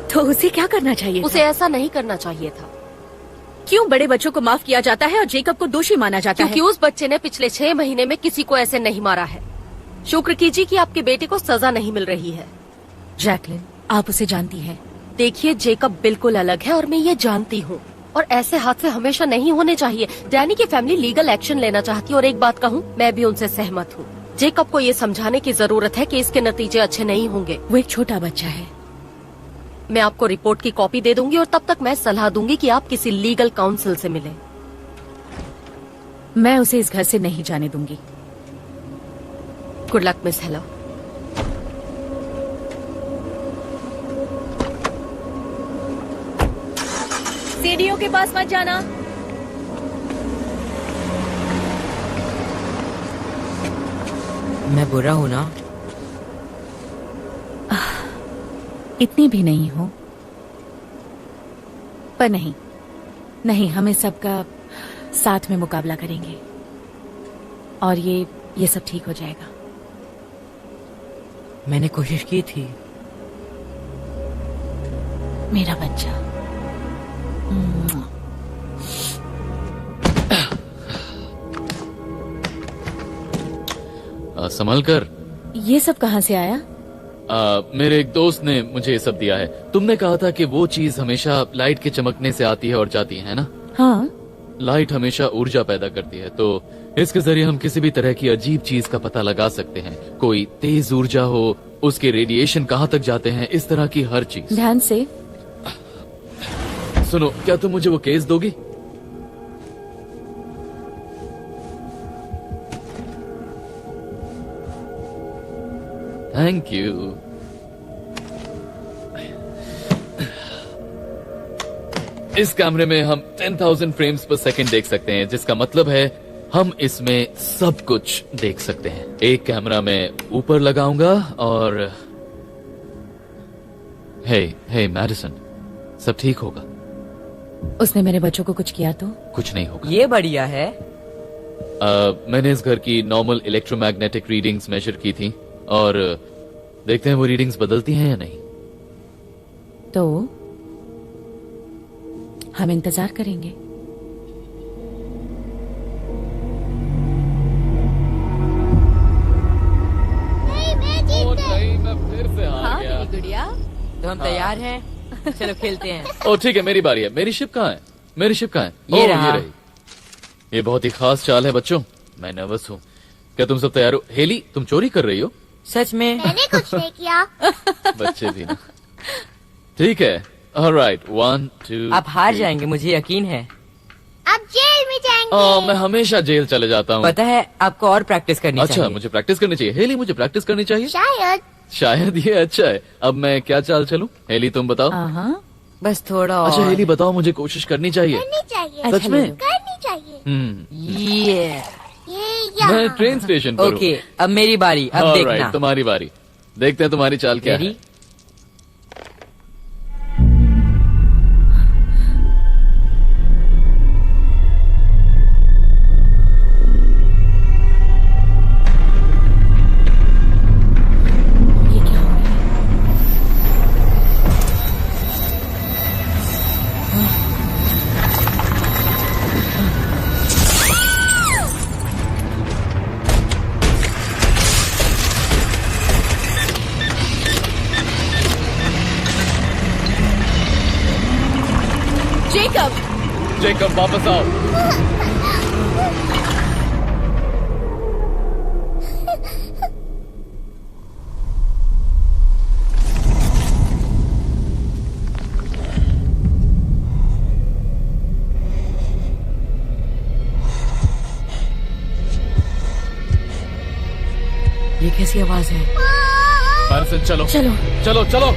तो उसे क्या करना चाहिए उसे था? ऐसा नहीं करना चाहिए था। क्यों बड़े बच्चों को माफ किया जाता है और जेकब को दोषी माना जाता है? क्योंकि उस बच्चे ने पिछले 6 महीने में किसी को ऐसे नहीं मारा है। शुक्र कीजिए कि आपके बेटे को सजा नहीं मिल रही है। जैकलिन, आप उसे जानती हैं। देखिए, जेकब बिल्कुल अलग है और मैं ये जानती हूँ, और ऐसे हादसे हमेशा नहीं होने चाहिए। डैनी की फैमिली लीगल एक्शन लेना चाहती है, और एक बात कहूँ, मैं भी उनसे सहमत हूँ। जेकब को ये समझाने की जरूरत है कि इसके नतीजे अच्छे नहीं होंगे। वो एक छोटा बच्चा है। मैं आपको रिपोर्ट की कॉपी दे दूंगी और तब तक मैं सलाह दूंगी कि आप किसी लीगल काउंसिल से मिलें। मैं उसे इस घर से नहीं जाने दूंगी। Good luck miss hello. सीढ़ियों के पास मत जाना। मैं बुरा हूं ना? इतनी भी नहीं हो, पर नहीं, हम इस सब का साथ में मुकाबला करेंगे और ये सब ठीक हो जाएगा। मैंने कोशिश की थी, मेरा बच्चा। संभल कर। ये सब कहाँ से आया? मेरे एक दोस्त ने मुझे ये सब दिया है। तुमने कहा था कि वो चीज हमेशा लाइट के चमकने से आती है और जाती है ना? हाँ। लाइट हमेशा ऊर्जा पैदा करती है, तो इसके जरिए हम किसी भी तरह की अजीब चीज का पता लगा सकते हैं। कोई तेज ऊर्जा हो, उसके रेडिएशन कहाँ तक जाते हैं, इस तरह की हर चीज। ध्यान से सुनो, क्या तुम मुझे वो केस दोगी? Thank you. इस कैमरे में हम 10,000 फ्रेम्स पर सेकंड देख सकते हैं, जिसका मतलब है हम इसमें सब कुछ देख सकते हैं। एक कैमरा मैं ऊपर लगाऊंगा और हे मैडिसन, सब ठीक होगा। उसने मेरे बच्चों को कुछ किया तो? कुछ नहीं होगा। ये बढ़िया है। मैंने इस घर की नॉर्मल इलेक्ट्रोमैग्नेटिक रीडिंग्स मेजर की थी और देखते हैं वो रीडिंग्स बदलती हैं या नहीं। तो हम इंतजार करेंगे। मैं फिर से हार गया। गुड़िया, तो हम तैयार हैं। चलो खेलते हैं। ओ ठीक है, मेरी बारी है। मेरी शिप कहाँ है? मेरी शिप कहाँ है? ये ओह, रहा। ये रही। ये बहुत ही खास चाल है बच्चों, मैं नर्वस हूँ। क्या तुम सब तैयार हो? हेली, तुम चोरी कर रही हो? सच में? मैंने कुछ नहीं किया। बच्चे भी ना। ठीक है, ऑलराइट, 1 2। आप हार जाएंगे, मुझे यकीन है। अब जेल में जाएंगे। मैं हमेशा जेल चले जाता हूँ। पता है, आपको और प्रैक्टिस करनी अच्छा, चाहिए। मुझे प्रैक्टिस करनी चाहिए। हेली, मुझे प्रैक्टिस करनी चाहिए। शायद ये अच्छा है। अब मैं क्या चाल चलूं? हेली तुम बताओ। बस थोड़ा और। अच्छा हेली बताओ, मुझे कोशिश करनी चाहिए। करनी चाहिए। सच में? करनी चाहिए। ये मैं ट्रेन स्टेशन पर हूँ। ओके, अब मेरी बारी। अब ऑलराइट, देखना। तुम्हारी बारी। देखते हैं तुम्हारी चाल क्या है। जेकब वापस आओ। ये कैसी आवाज है? मैडिसन, चलो चलो चलो चलो।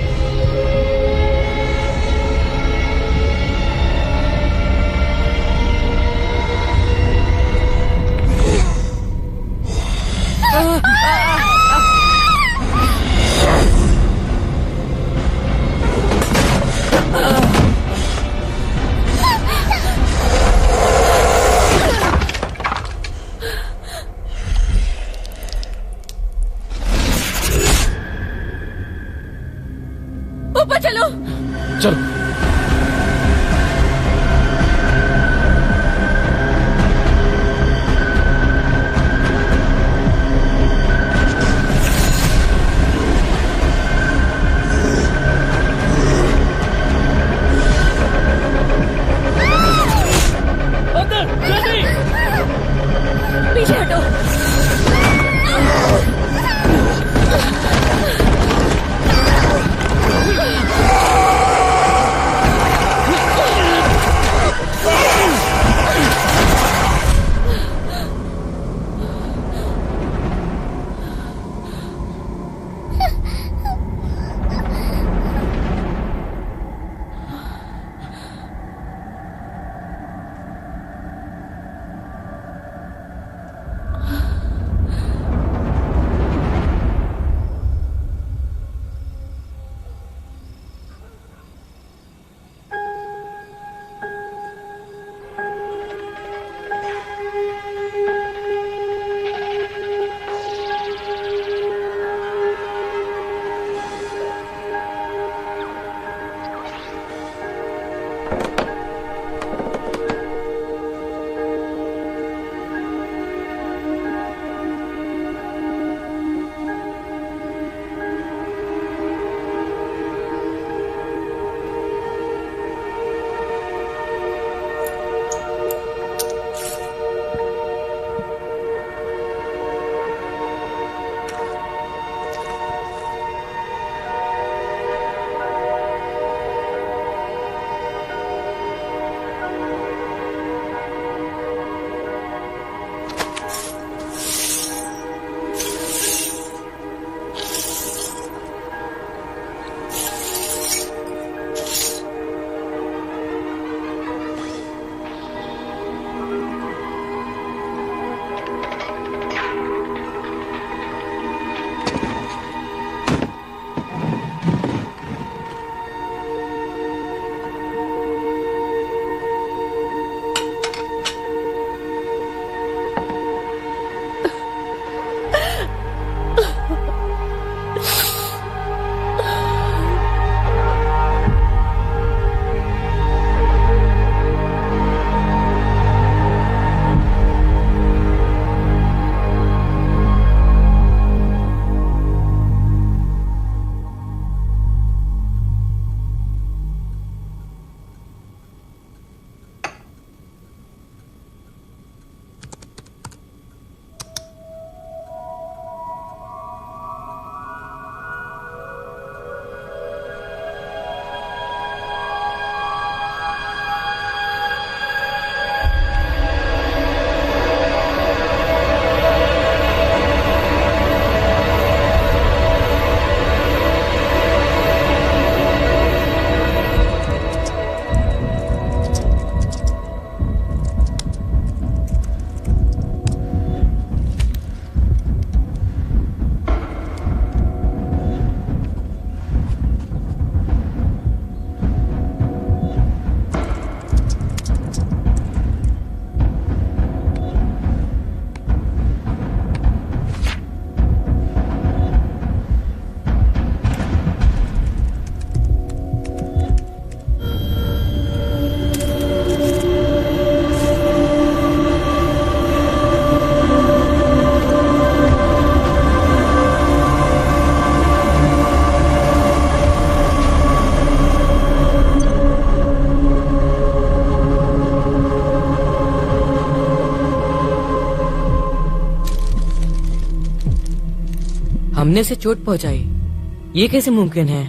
हमने उसे चोट पहुंचाई, ये कैसे मुमकिन है?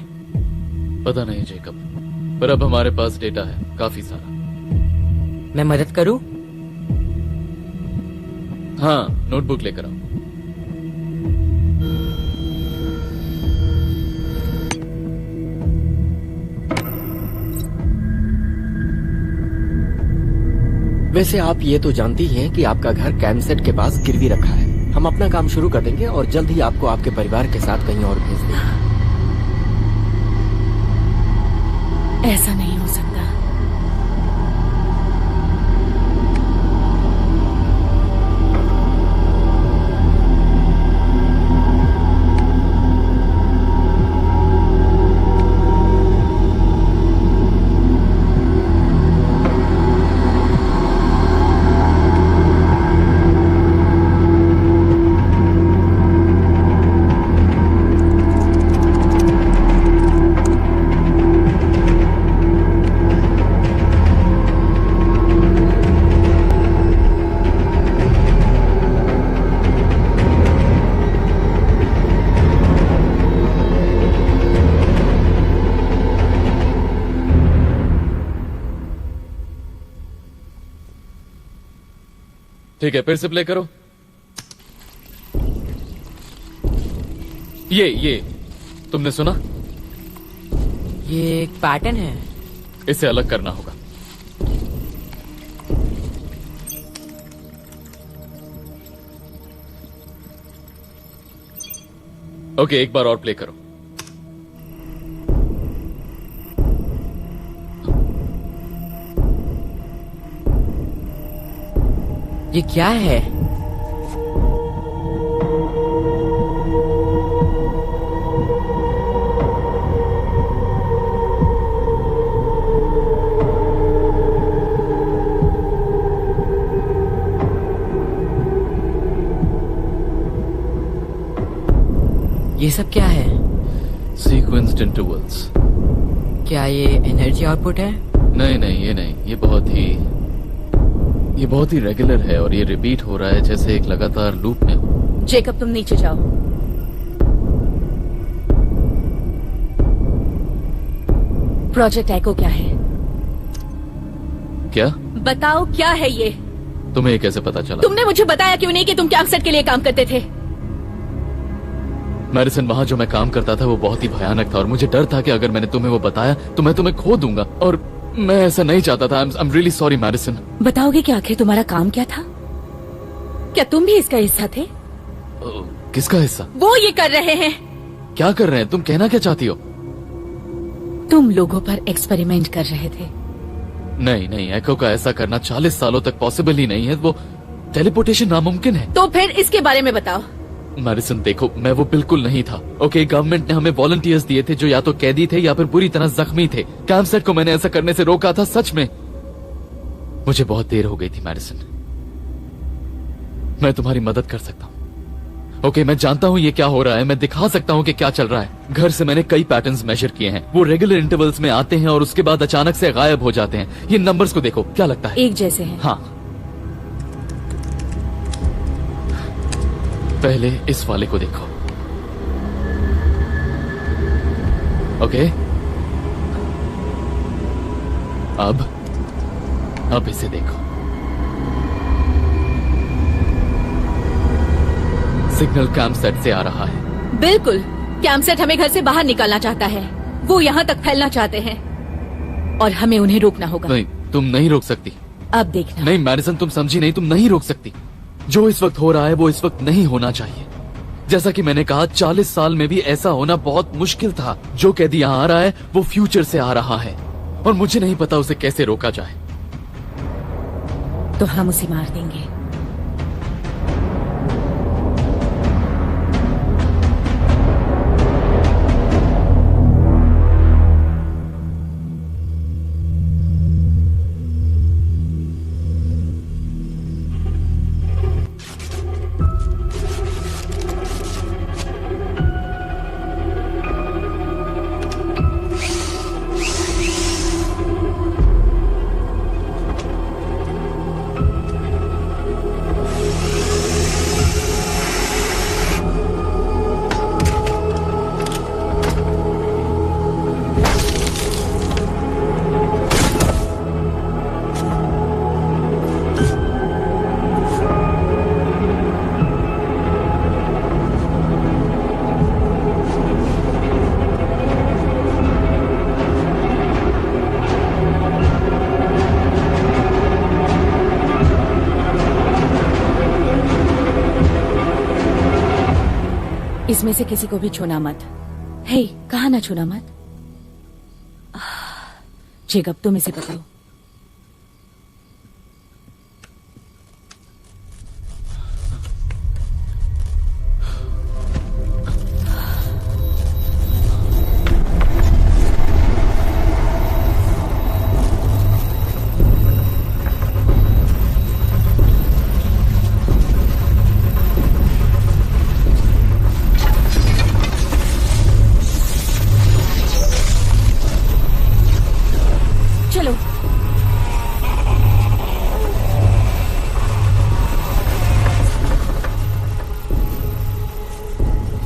पता नहीं जेकब, पर अब हमारे पास डेटा है काफी सारा। मैं मदद करूं? हाँ, नोटबुक लेकर आओ। वैसे आप ये तो जानती ही हैं कि आपका घर कैंपसेट के पास गिरवी रखा है। हम अपना काम शुरू कर देंगे और जल्द ही आपको आपके परिवार के साथ कहीं और भेज देंगे। ऐसा नहीं हो सकता। ठीक है, फिर से प्ले करो। ये तुमने सुना? ये एक पैटर्न है। इसे अलग करना होगा। ओके, एक बार और प्ले करो। ये क्या है? ये सब क्या है? Sequenced intervals. क्या ये एनर्जी आउटपुट है? नहीं, ये नहीं। ये बहुत ही रेगुलर है और ये रिपीट हो रहा है जैसे एक लगातार लूप में हो। जेकब, तुम नीचे जाओ। प्रोजेक्ट एको क्या है? क्या? बताओ क्या है ये? तुम्हें कैसे पता चला? तुमने मुझे बताया क्यों नहीं कि तुम कैंपसेट के लिए काम करते थे? मैडिसन, वहां जो मैं काम करता था वो बहुत ही भयानक था और मुझे डर था कि अगर मैंने तुम्हें वो बताया तो मैं तुम्हें खो दूंगा, और मैं ऐसा नहीं चाहता था। I am really sorry Madison. बताओगे कि आखिर तुम्हारा काम क्या था? क्या तुम भी इसका हिस्सा थे? किसका हिस्सा? वो ये कर रहे हैं। क्या कर रहे हैं? तुम कहना क्या चाहती हो? तुम लोगों पर एक्सपेरिमेंट कर रहे थे। नहीं, एको का ऐसा करना 40 सालों तक पॉसिबल ही नहीं है। वो टेलीपोर्टेशन नामुमकिन है। तो फिर इसके बारे में बताओ। मैडिसन देखो, मैं वो बिल्कुल नहीं था। ओके, गवर्नमेंट ने हमें वॉलंटियर्स दिए थे जो या तो कैदी थे या फिर बुरी तरह जख्मी थे। कैंपसेट को मैंने ऐसा करने से रोका था। सच में मुझे बहुत देर हो गई थी मैडिसन। मैं तुम्हारी मदद कर सकता हूँ। ओके, मैं जानता हूँ ये क्या हो रहा है। मैं दिखा सकता हूँ कि क्या चल रहा है। घर से मैंने कई पैटर्न्स मेजर किए हैं। वो रेगुलर इंटरवल्स में आते हैं और उसके बाद अचानक से गायब हो जाते हैं। ये नंबर्स को देखो, क्या लगता है? एक जैसे हैं। हाँ, पहले इस वाले को देखो। ओके, अब इसे देखो। सिग्नल कैंपसेट से आ रहा है। बिल्कुल, कैंपसेट हमें घर से बाहर निकालना चाहता है। वो यहाँ तक फैलना चाहते हैं और हमें उन्हें रोकना होगा। नहीं, तुम नहीं रोक सकती। अब देखना। नहीं मैडिसन, तुम समझी नहीं। तुम नहीं रोक सकती। जो इस वक्त हो रहा है वो इस वक्त नहीं होना चाहिए। जैसा कि मैंने कहा, 40 साल में भी ऐसा होना बहुत मुश्किल था। जो कैदी यहाँ आ रहा है वो फ्यूचर से आ रहा है और मुझे नहीं पता उसे कैसे रोका जाए। तो हम उसे मार देंगे। इसमें से किसी को भी छूना मत। हे, कहा ना छूना मत। जेकब, तुम इसे पकड़ो। चलो।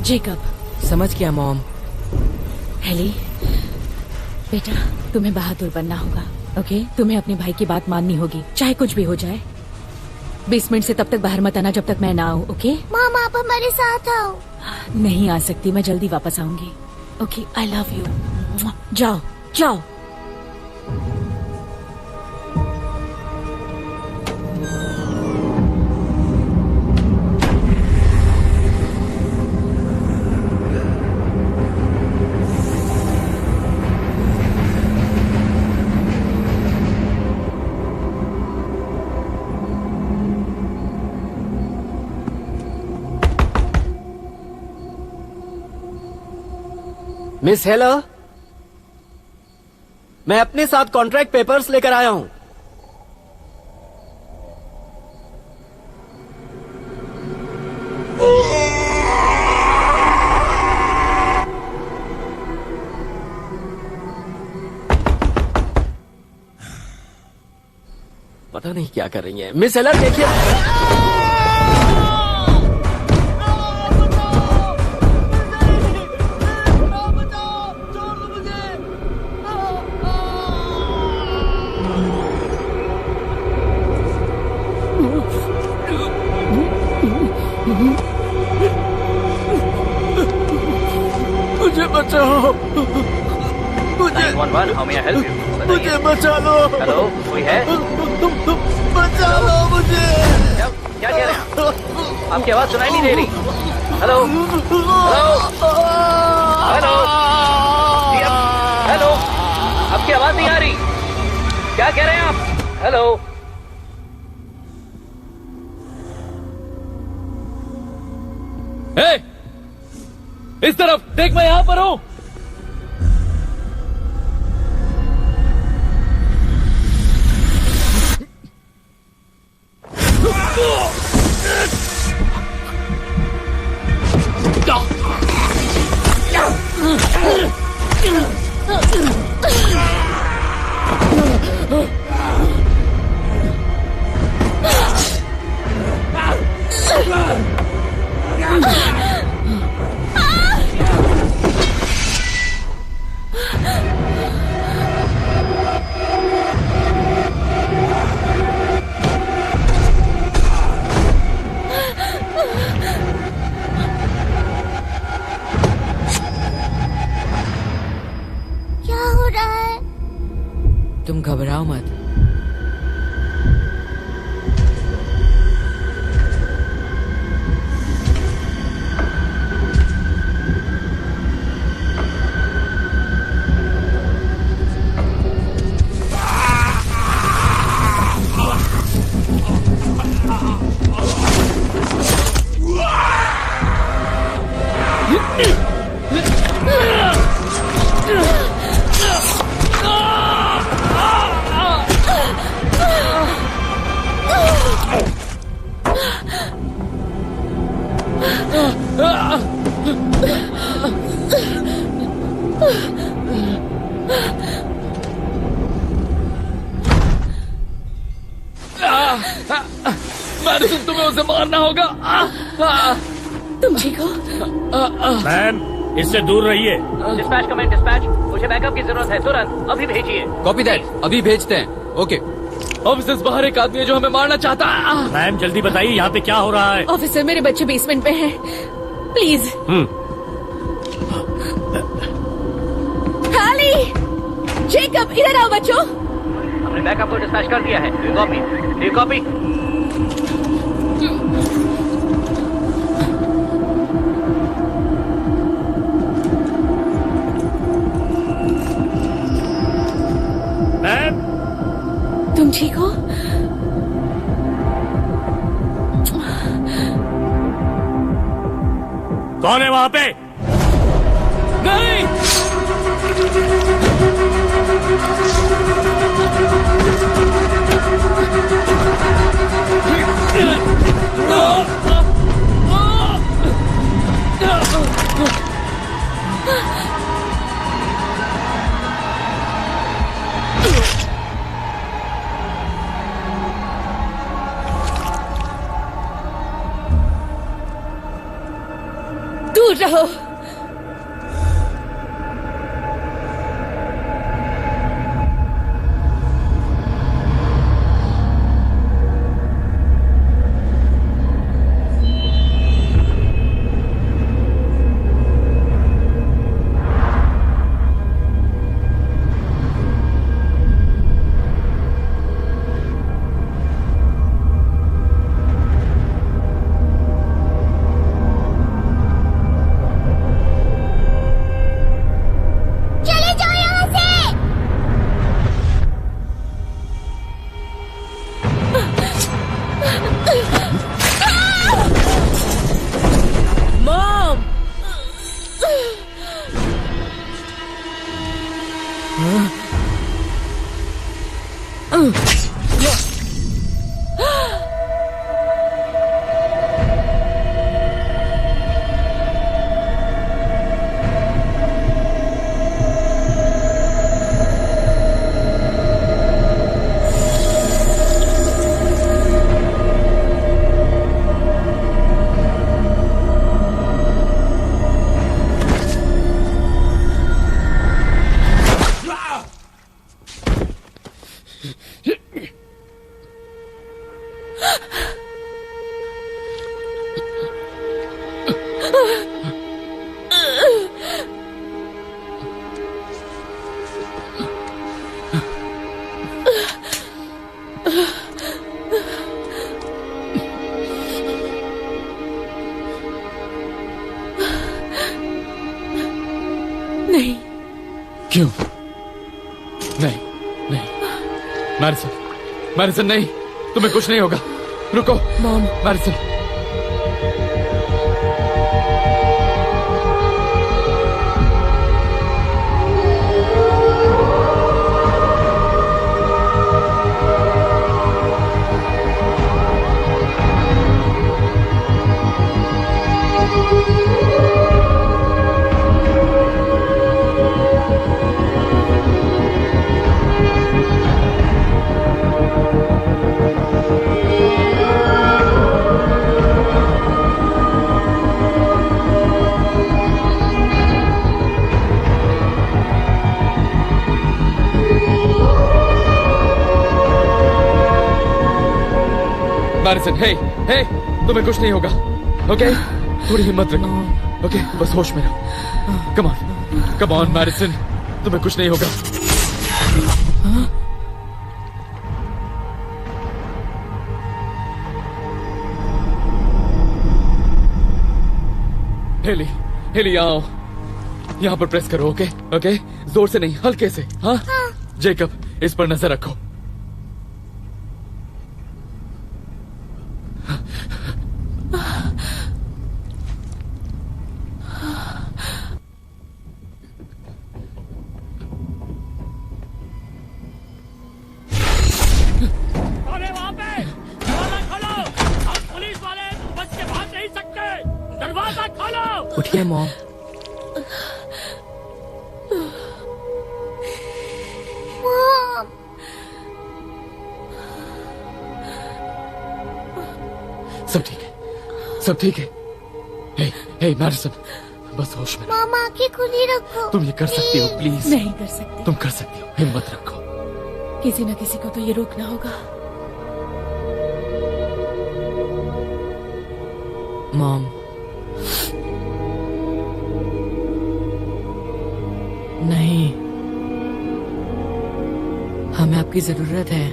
जेकब। समझ गया मॉम। हेली, बेटा तुम्हें बहादुर बनना होगा, ओके? तुम्हें अपने भाई की बात माननी होगी, चाहे कुछ भी हो जाए। 20 मिनट से तब तक बाहर मत आना जब तक मैं ना आऊँ, ओके? मॉम, आप हमारे साथ आओ। नहीं आ सकती, मैं जल्दी वापस आऊंगी। Okay, I love you. जाओ जाओ। मिस हेलो, मैं अपने साथ कॉन्ट्रैक्ट पेपर्स लेकर आया हूं। पता नहीं क्या कर रही है। मिस हेलर देखिए। मुझे बचाओ, मुझे 911, how may I help you? मुझे बचा लो। हेलो, कोई है? बचा लो मुझे। क्या कह रहे हैं? आपकी आवाज सुनाई नहीं दे रही। हेलो हेलो हेलो जी, हेलो, आपकी आवाज नहीं आ रही। क्या कह रहे हैं आप? हेलो। हे, इस तरफ देख, मैं यहां पर हूं। क्या हो रहा है? तुम घबराओ मत। मैडिसन, तुम्हें उसे मारना होगा। तुम ठीक हो? मैम, इससे दूर रहिए। डिस्पैच कमेंट, डिस्पैच, मुझे बैकअप की जरूरत है, तुरंत अभी भेजिए। कॉपी दैट, अभी भेजते हैं। ओके। ऑफिसर्स, बाहर एक आदमी है जो हमें मारना चाहता है। मैम जल्दी बताइए, यहाँ पे क्या हो रहा है? ऑफिसर, मेरे बच्चे बेसमेंट में हैं, प्लीज। हाली, जेकब, इधर आओ बच्चों। हमने बैकअप को डिस्पैच कर दिया है। Do copy? Do copy? तुम ठीक हो? कौन है वहां पे? नहीं! दूर रहो। नहीं। क्यों? नहीं, नहीं। मैरिसन, मैरिसन नहीं, तुम्हें कुछ नहीं होगा। रुको। मॉम। मैरिसन। मैरिसन, हे, हे, तुम्हें कुछ नहीं होगा, ओके? थोड़ी हिम्मत रखो, ओके? बस होश में रहो। कम ऑन, कम ऑन, मैरिसन, तुम्हें कुछ नहीं होगा। हेली, हेली आओ, यहाँ पर प्रेस करो, ओके? ओके? जोर से नहीं, हल्के से, हाँ? जेकब, इस पर नजर रखो। उठिए मॉम। मॉम। सब ठीक है, सब ठीक है। हे, हे, मैरिसन, बस होश में। मॉम, आंखें खुली रखो। तुम ये कर सकती हो, प्लीज। नहीं कर सकती। तुम कर सकती हो, हिम्मत रखो। किसी न किसी को तो ये रोकना होगा। मॉम, नहीं, हमें आपकी जरूरत है।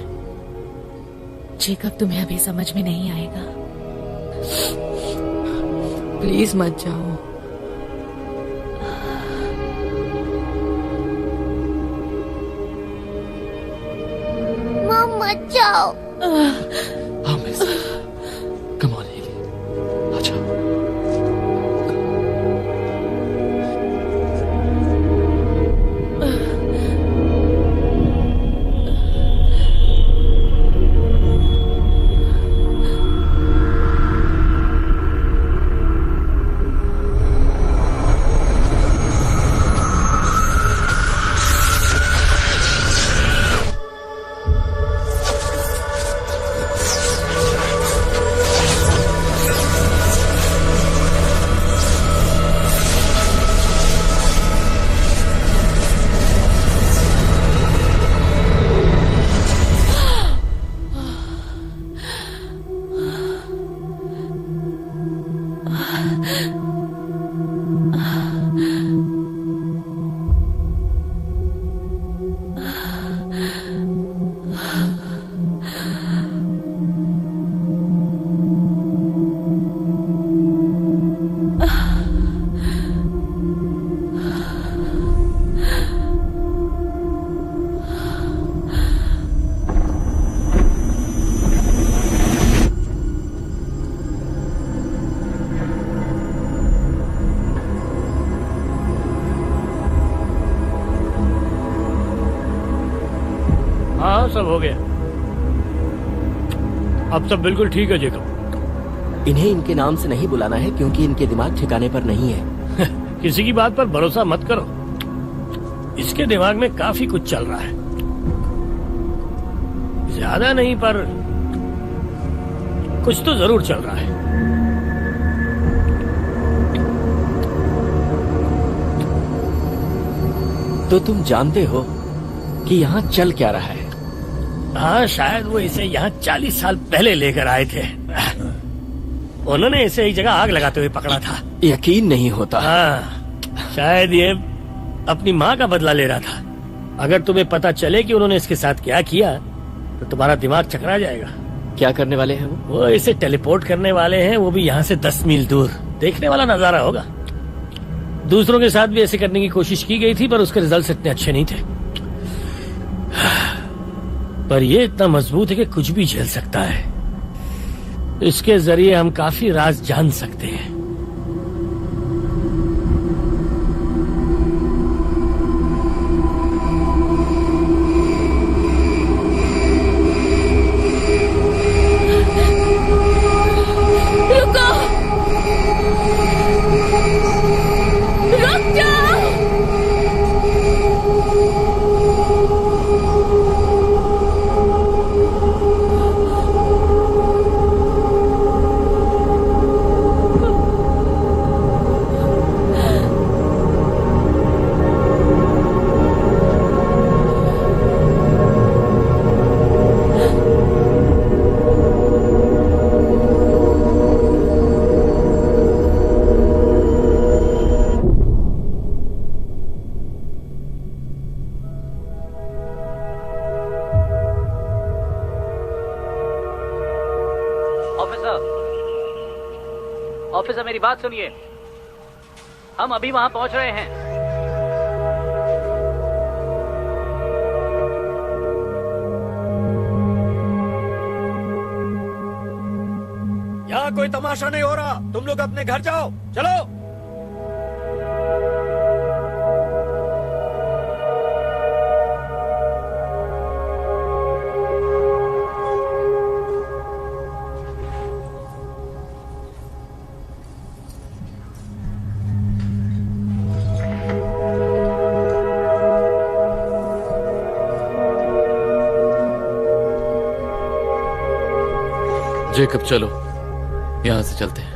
जेकब, तुम्हें अभी समझ में नहीं आएगा। प्लीज मत जाओ। मॉम मत बचाओ। हाँ मिस, कम ऑन हेली, आ जाओ। हाँ सब हो गया, अब सब बिल्कुल ठीक है जेकब। इन्हें इनके नाम से नहीं बुलाना है क्योंकि इनके दिमाग ठिकाने पर नहीं है। किसी की बात पर भरोसा मत करो, इसके दिमाग में काफी कुछ चल रहा है। ज्यादा नहीं पर कुछ तो जरूर चल रहा है। तो तुम जानते हो कि यहाँ चल क्या रहा है? हाँ, शायद वो इसे यहाँ 40 साल पहले लेकर आए थे। उन्होंने इसे एक जगह आग लगाते हुए पकड़ा था। यकीन नहीं होता। हाँ, शायद ये अपनी माँ का बदला ले रहा था। अगर तुम्हें पता चले कि उन्होंने इसके साथ क्या किया तो तुम्हारा दिमाग चकरा जाएगा। क्या करने वाले हैं वो इसे टेलीपोर्ट करने वाले हैं, वो भी यहाँ से 10 मील दूर। देखने वाला नजारा होगा। दूसरों के साथ भी ऐसे करने की कोशिश की गई थी पर उसके रिजल्ट इतने अच्छे नहीं थे। पर ये इतना मजबूत है कि कुछ भी झेल सकता है। इसके जरिए हम काफी राज जान सकते हैं। रुको, रुक जाओ। ऑफिसर मेरी बात सुनिए, हम अभी वहां पहुंच रहे हैं। यहाँ कोई तमाशा नहीं हो रहा, तुम लोग अपने घर जाओ, चलो। जेकब चलो, यहाँ से चलते हैं।